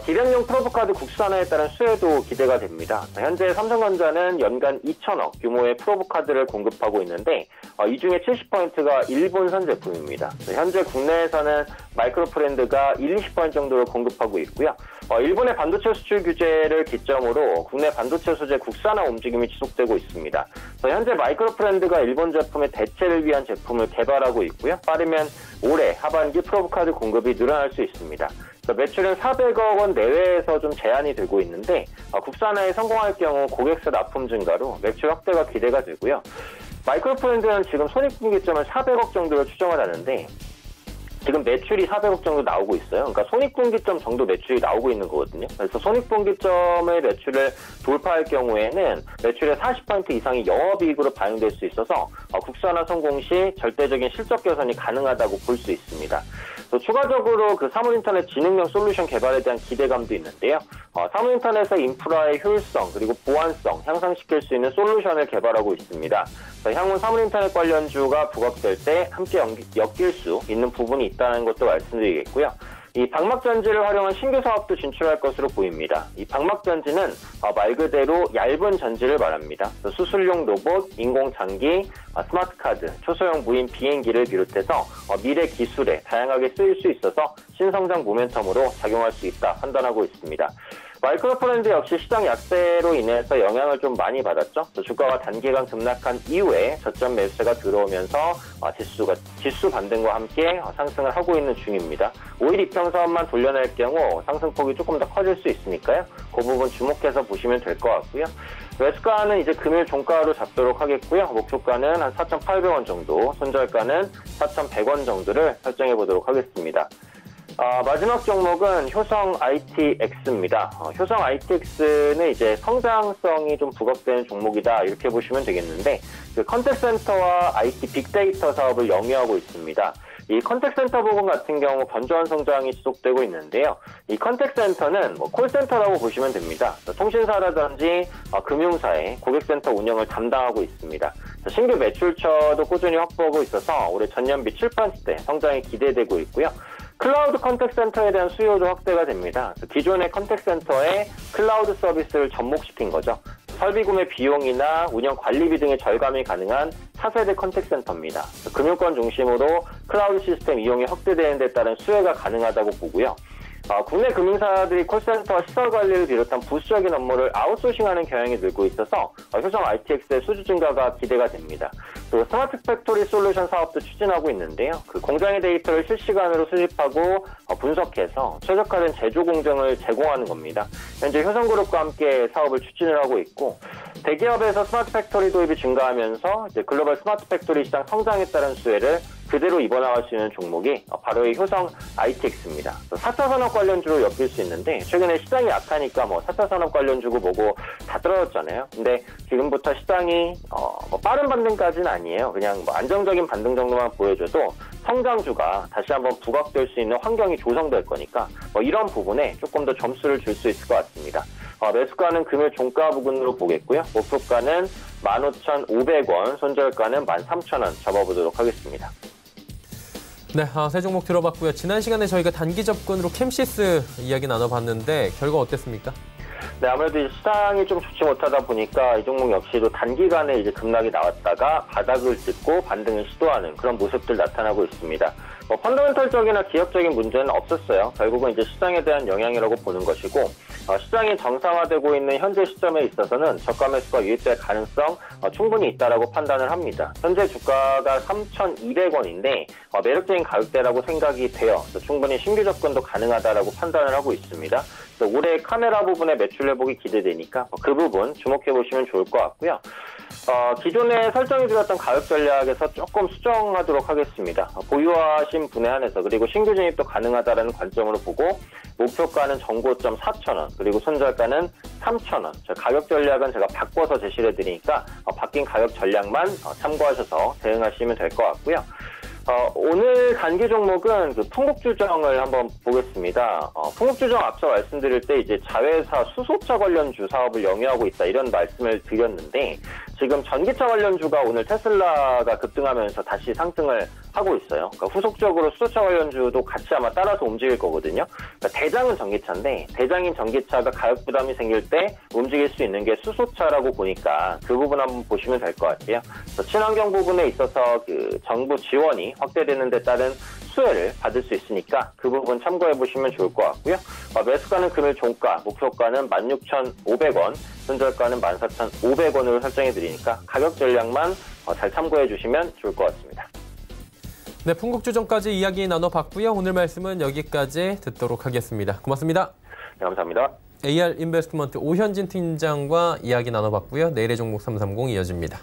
디램용 프로브카드 국산화에 따른 수혜도 기대가 됩니다. 현재 삼성전자는 연간 2천억 규모의 프로브카드를 공급하고 있는데 이 중에 70%가 일본산 제품입니다. 현재 국내에서는 마이크로 프렌드가 20% 정도를 공급하고 있고요. 일본의 반도체 수출 규제를 기점으로 국내 반도체 소재 국산화 움직임이 지속되고 있습니다. 현재 마이크로 프렌드가 일본 제품의 대체를 위한 제품을 개발하고 있고요. 빠르면 올해 하반기 프로브카드 공급이 늘어날 수 있습니다. 매출은 400억 원 내외에서 좀 제한이 되고 있는데 국산화에 성공할 경우 고객사 납품 증가로 매출 확대가 기대가 되고요. 마이크로 프렌드는 지금 손익분기점을 400억 정도로 추정을 하는데 지금 매출이 400억 정도 나오고 있어요. 그러니까 손익분기점 정도 매출이 나오고 있는 거거든요. 그래서 손익분기점의 매출을 돌파할 경우에는 매출의 40% 이상이 영업이익으로 반영될 수 있어서 국산화 성공 시 절대적인 실적 개선이 가능하다고 볼 수 있습니다. 또 추가적으로 그 사물인터넷 지능형 솔루션 개발에 대한 기대감도 있는데요. 사물인터넷의 인프라의 효율성 그리고 보안성 향상시킬 수 있는 솔루션을 개발하고 있습니다. 향후 사물인터넷 관련주가 부각될 때 함께 엮일 수 있는 부분이 있다는 것도 말씀드리겠고요. 이 방막전지를 활용한 신규 사업도 진출할 것으로 보입니다. 이 방막전지는 말 그대로 얇은 전지를 말합니다. 수술용 로봇, 인공장기, 스마트카드, 초소형 무인 비행기를 비롯해서 미래 기술에 다양하게 쓰일 수 있어서 신성장 모멘텀으로 작용할 수 있다 판단하고 있습니다. 마이크로 프렌드 역시 시장 약세로 인해서 영향을 좀 많이 받았죠. 주가가 단기간 급락한 이후에 저점 매수세가 들어오면서 지수 반등과 함께 상승을 하고 있는 중입니다. 5일 이평선만 돌려낼 경우 상승폭이 조금 더 커질 수 있으니까요. 그 부분 주목해서 보시면 될 것 같고요. 매수가는 이제 금일 종가로 잡도록 하겠고요. 목표가는 한 4,800원 정도, 손절가는 4,100원 정도를 설정해 보도록 하겠습니다. 마지막 종목은 효성 ITX입니다. 효성 ITX는 이제 성장성이 좀 부각되는 종목이다 이렇게 보시면 되겠는데 그 컨택센터와 IT 빅데이터 사업을 영위하고 있습니다. 이 컨택센터 부분 같은 경우 건조한 성장이 지속되고 있는데요. 이 컨택센터는 콜센터라고 보시면 됩니다. 통신사라든지 금융사의 고객센터 운영을 담당하고 있습니다. 신규 매출처도 꾸준히 확보하고 있어서 올해 전년비 7%대 성장이 기대되고 있고요. 클라우드 컨택센터에 대한 수요도 확대가 됩니다. 기존의 컨택센터에 클라우드 서비스를 접목시킨 거죠. 설비 구매 비용이나 운영 관리비 등의 절감이 가능한 차세대 컨택센터입니다. 금융권 중심으로 클라우드 시스템 이용이 확대되는 데 따른 수혜가 가능하다고 보고요. 국내 금융사들이 콜센터와 시설 관리를 비롯한 부수적인 업무를 아웃소싱하는 경향이 늘고 있어서 효성 ITX의 수주 증가가 기대가 됩니다. 또 스마트 팩토리 솔루션 사업도 추진하고 있는데요. 그 공장의 데이터를 실시간으로 수집하고 분석해서 최적화된 제조 공정을 제공하는 겁니다. 현재 효성그룹과 함께 사업을 추진을 하고 있고 대기업에서 스마트 팩토리 도입이 증가하면서 이제 글로벌 스마트 팩토리 시장 성장에 따른 수혜를 그대로 입어나갈 수 있는 종목이 바로 이 효성 ITX입니다. 4차 산업 관련주로 엮일 수 있는데 최근에 시장이 약하니까 4차 산업 관련주고 뭐고 다 떨어졌잖아요. 근데 지금부터 시장이 빠른 반등까지는 아니에요. 그냥 안정적인 반등 정도만 보여줘도 성장주가 다시 한번 부각될 수 있는 환경이 조성될 거니까 이런 부분에 조금 더 점수를 줄 수 있을 것 같습니다. 매수가는 금일 종가 부근으로 보겠고요. 목표가는 15,500원, 손절가는 13,000원 잡아보도록 하겠습니다. 네, 세 종목 들어봤고요. 지난 시간에 저희가 단기 접근으로 캠시스 이야기 나눠봤는데 결과 어땠습니까? 네, 아무래도 시장이 좀 좋지 못하다 보니까 이 종목 역시도 단기간에 이제 급락이 나왔다가 바닥을 짚고 반등을 시도하는 그런 모습들 나타나고 있습니다. 펀더멘털적이나 기업적인 문제는 없었어요. 결국은 이제 시장에 대한 영향이라고 보는 것이고, 시장이 정상화되고 있는 현재 시점에 있어서는 저가 매수가 유입될 가능성 충분히 있다라고 판단을 합니다. 현재 주가가 3,200원인데 매력적인 가격대라고 생각이 돼요. 충분히 신규 접근도 가능하다라고 판단을 하고 있습니다. 올해 카메라 부분의 매출 회복이 기대되니까 그 부분 주목해 보시면 좋을 것 같고요. 기존에 설정해드렸던 가격 전략에서 조금 수정하도록 하겠습니다. 보유하신 분에 한해서 그리고 신규 진입도 가능하다는 관점으로 보고 목표가는 정고점 4,000원 그리고 손절가는 3,000원. 가격 전략은 제가 바꿔서 제시를 해드리니까 바뀐 가격 전략만 참고하셔서 대응하시면 될 것 같고요. 오늘 단기 종목은 그 풍국주정을 한번 보겠습니다. 풍국주정 앞서 말씀드릴 때 이제 자회사 수소차 관련주 사업을 영위하고 있다 이런 말씀을 드렸는데 지금 전기차 관련주가 오늘 테슬라가 급등하면서 다시 상승을 하고 있어요. 그러니까 후속적으로 수소차 관련주도 같이 아마 따라서 움직일 거거든요. 그러니까 대장은 전기차인데 대장인 전기차가 가격 부담이 생길 때 움직일 수 있는 게 수소차라고 보니까 그 부분 한번 보시면 될 것 같아요. 친환경 부분에 있어서 그 정부 지원이 확대되는 데 따른 수혜를 받을 수 있으니까 그 부분 참고해 보시면 좋을 것 같고요. 매수가는 금일 종가, 목표가는 16,500원, 손절가는 14,500원으로 설정해 드리니까 가격 전략만 잘 참고해 주시면 좋을 것 같습니다. 네, 풍국주정까지 이야기 나눠봤고요. 오늘 말씀은 여기까지 듣도록 하겠습니다. 고맙습니다. 네, 감사합니다. AR 인베스트먼트 오현진 팀장과 이야기 나눠봤고요. 내일의 종목 330 이어집니다.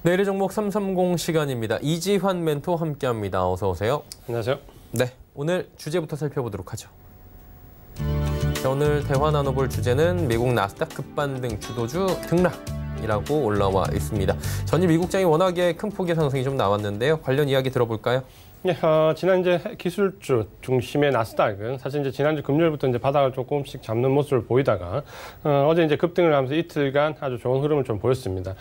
내일의 종목 330 시간입니다. 이지환 멘토 함께합니다. 어서 오세요. 안녕하세요. 네, 오늘 주제부터 살펴보도록 하죠. 자, 오늘 대화 나눠볼 주제는 미국 나스닥 급반등 주도주 등락이라고 올라와 있습니다. 전일 미국장이 워낙에 큰 폭의 상승이 좀 나왔는데요. 관련 이야기 들어볼까요? 네, 지난 이제 기술주 중심의 나스닥은 사실 이제 지난주 금요일부터 이제 바닥을 조금씩 잡는 모습을 보이다가 어제 이제 급등을 하면서 이틀간 아주 좋은 흐름을 좀 보였습니다.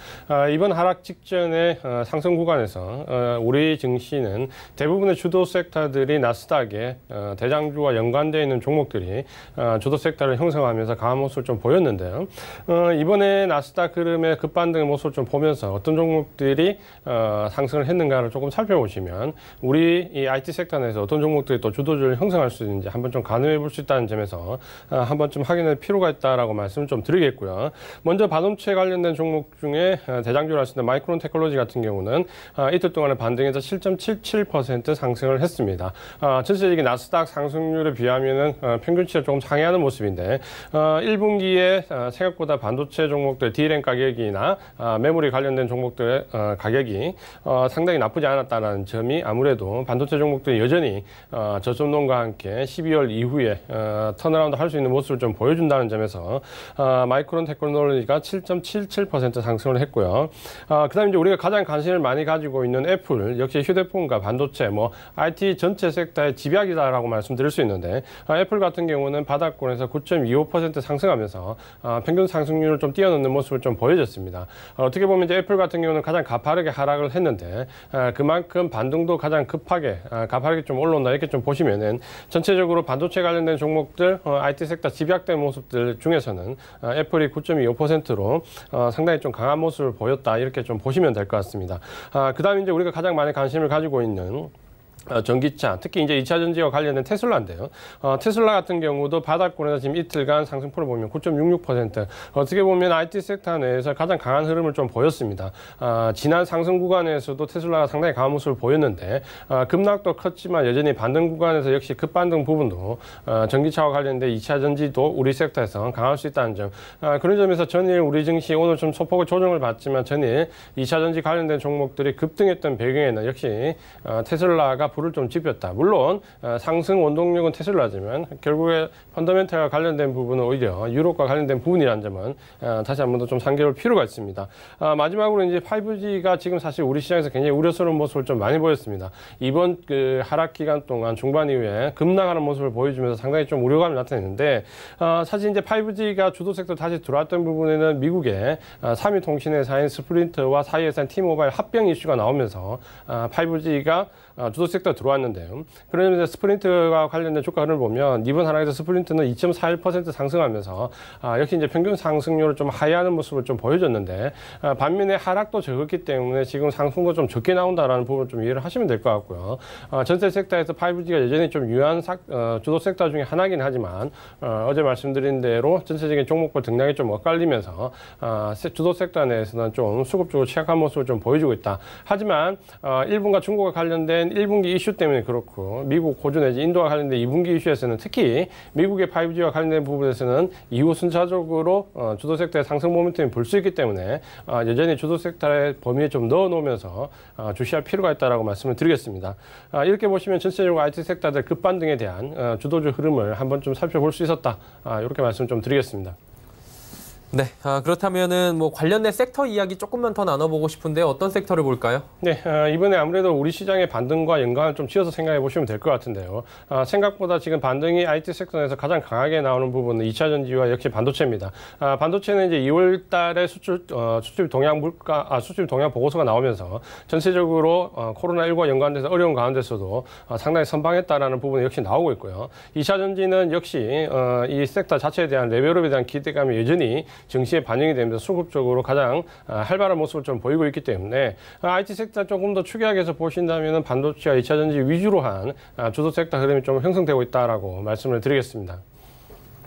이번 하락 직전의 상승 구간에서 우리 증시는 대부분의 주도 섹터들이 나스닥의 대장주와 연관되어 있는 종목들이 주도 섹터를 형성하면서 강한 모습을 좀 보였는데요. 이번에 나스닥 흐름의 급반등의 모습을 좀 보면서 어떤 종목들이 상승을 했는가를 조금 살펴보시면 우리 이 IT 섹터 내에서 어떤 종목들이 또 주도주를 형성할 수 있는지 한번 좀 가늠해 볼 수 있다는 점에서 한번 좀 확인할 필요가 있다라고 말씀을 좀 드리겠고요. 먼저 반도체 관련된 종목 중에 대장주를 할 수 있는 마이크론 테크놀로지 같은 경우는 이틀 동안에 반등해서 7.77% 상승을 했습니다. 전체적인 나스닥 상승률에 비하면은 평균치를 조금 상회하는 모습인데 1분기에 생각보다 반도체 종목들 D램 가격이나 메모리 관련된 종목들의 가격이 상당히 나쁘지 않았다는 점이 아무래도 반도체 종목들이 여전히 저점론과 함께 12월 이후에 턴어라운드 할 수 있는 모습을 좀 보여준다는 점에서 마이크론 테크놀로지가 7.77% 상승을 했고요. 그다음에 이제 우리가 가장 관심을 많이 가지고 있는 애플 역시 휴대폰과 반도체, IT 전체 섹터의 집약이다라고 말씀드릴 수 있는데 애플 같은 경우는 바닥권에서 9.25% 상승하면서 평균 상승률을 좀 뛰어넘는 모습을 좀 보여줬습니다. 어떻게 보면 이제 애플 같은 경우는 가장 가파르게 하락을 했는데 그만큼 반등도 가장 가파르게 좀 올라온다 이렇게 좀 보시면은 전체적으로 반도체 관련된 종목들 IT 섹터 집약된 모습들 중에서는 애플이 9.25%로 상당히 좀 강한 모습을 보였다 이렇게 좀 보시면 될 것 같습니다. 그다음에 이제 우리가 가장 많이 관심을 가지고 있는 전기차, 특히 이제 2차 전지와 관련된 테슬라인데요. 테슬라 같은 경우도 바닥권에서 지금 이틀간 상승폭을 보면 9.66%. 어떻게 보면 IT 섹터 내에서 가장 강한 흐름을 좀 보였습니다. 지난 상승 구간에서도 테슬라가 상당히 강한 모습을 보였는데, 급락도 컸지만 여전히 반등 구간에서 역시 급반등 부분도 전기차와 관련된 2차 전지도 우리 섹터에서 강할 수 있다는 점. 그런 점에서 전일 우리 증시 오늘 좀 소폭의 조정을 받지만 전일 2차 전지 관련된 종목들이 급등했던 배경에는 역시 테슬라가 불을 좀 지폈다. 물론 상승 원동력은 테슬라지만 결국에 펀더멘탈과 관련된 부분은 오히려 유럽과 관련된 부분이라는 점은 다시 한 번 더 좀 상기할 필요가 있습니다. 마지막으로 이제 5G가 지금 사실 우리 시장에서 굉장히 우려스러운 모습을 좀 많이 보였습니다. 이번 그 하락 기간 동안 중반 이후에 급락하는 모습을 보여주면서 상당히 좀 우려감이 나타냈는데 사실 이제 5G가 주도 섹터 다시 들어왔던 부분에는 미국의 3위 통신회사인 스프린트와 사이에서는 T모바일 합병 이슈가 나오면서 5G가 주도 섹터에 들어왔는데요. 그러면서 스프린트와 관련된 주가 흐름을 보면 이번 하락에서 스프린트는 2.41% 상승하면서 역시 이제 평균 상승률을 좀 하회하는 모습을 좀 보여줬는데 반면에 하락도 적었기 때문에 지금 상승도 좀 적게 나온다라는 부분을 좀 이해를 하시면 될 것 같고요. 전체 섹터에서 5G가 여전히 좀 유효한 주도 섹터 중에 하나긴 하지만 어제 말씀드린 대로 전체적인 종목별 등락이 좀 엇갈리면서 주도 섹터 내에서는 좀 수급적으로 취약한 모습을 좀 보여주고 있다. 하지만 일본과 중국과 관련된 1분기 이슈 때문에 그렇고 미국 호주 내지 인도와 관련된 2분기 이슈에서는 특히 미국의 5G와 관련된 부분에서는 이후 순차적으로 주도 섹터의 상승 모멘텀이 볼 수 있기 때문에 여전히 주도 섹터의 범위에 좀 넣어놓으면서 주시할 필요가 있다라고 말씀을 드리겠습니다. 이렇게 보시면 전체적으로 IT 섹터들 급반등에 대한 주도적 흐름을 한번 좀 살펴볼 수 있었다. 이렇게 말씀 좀 드리겠습니다. 네, 그렇다면은 뭐 관련된 섹터 이야기 조금만 더 나눠보고 싶은데 어떤 섹터를 볼까요? 네, 이번에 아무래도 우리 시장의 반등과 연관을 좀 지어서 생각해 보시면 될 것 같은데요. 생각보다 지금 반등이 IT 섹터에서 가장 강하게 나오는 부분은 2차 전지와 역시 반도체입니다. 반도체는 이제 2월 달에 수출 동향 보고서가 나오면서 전체적으로 코로나19와 연관돼서 어려운 가운데서도 상당히 선방했다라는 부분이 역시 나오고 있고요. 2차 전지는 역시 이 섹터 자체에 대한 레벨업에 대한 기대감이 여전히 증시에 반영이 되면서 수급적으로 가장 활발한 모습을 좀 보이고 있기 때문에 IT 섹터 조금 더 추격해서 보신다면 반도체와 2차 전지 위주로 한 주도 섹터 흐름이 좀 형성되고 있다라고 말씀을 드리겠습니다.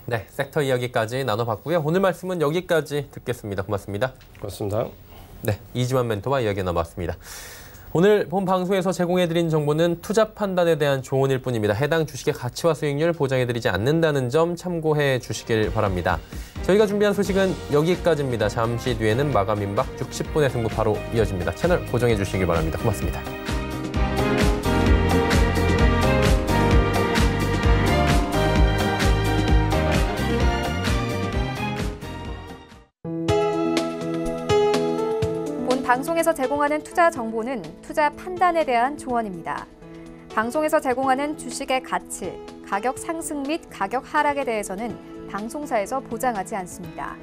네, 섹터 이야기까지 나눠봤고요. 오늘 말씀은 여기까지 듣겠습니다. 고맙습니다. 고맙습니다. 네, 이지만 멘토와 이야기 나눠봤습니다. 오늘 본 방송에서 제공해드린 정보는 투자 판단에 대한 조언일 뿐입니다. 해당 주식의 가치와 수익률 보장해드리지 않는다는 점 참고해 주시길 바랍니다. 저희가 준비한 소식은 여기까지입니다. 잠시 뒤에는 마감 임박 60분의 승부 바로 이어집니다. 채널 고정해 주시길 바랍니다. 고맙습니다. 방송에서 제공하는 투자 정보는 투자 판단에 대한 조언입니다. 방송에서 제공하는 주식의 가치, 가격 상승 및 가격 하락에 대해서는 방송사에서 보장하지 않습니다.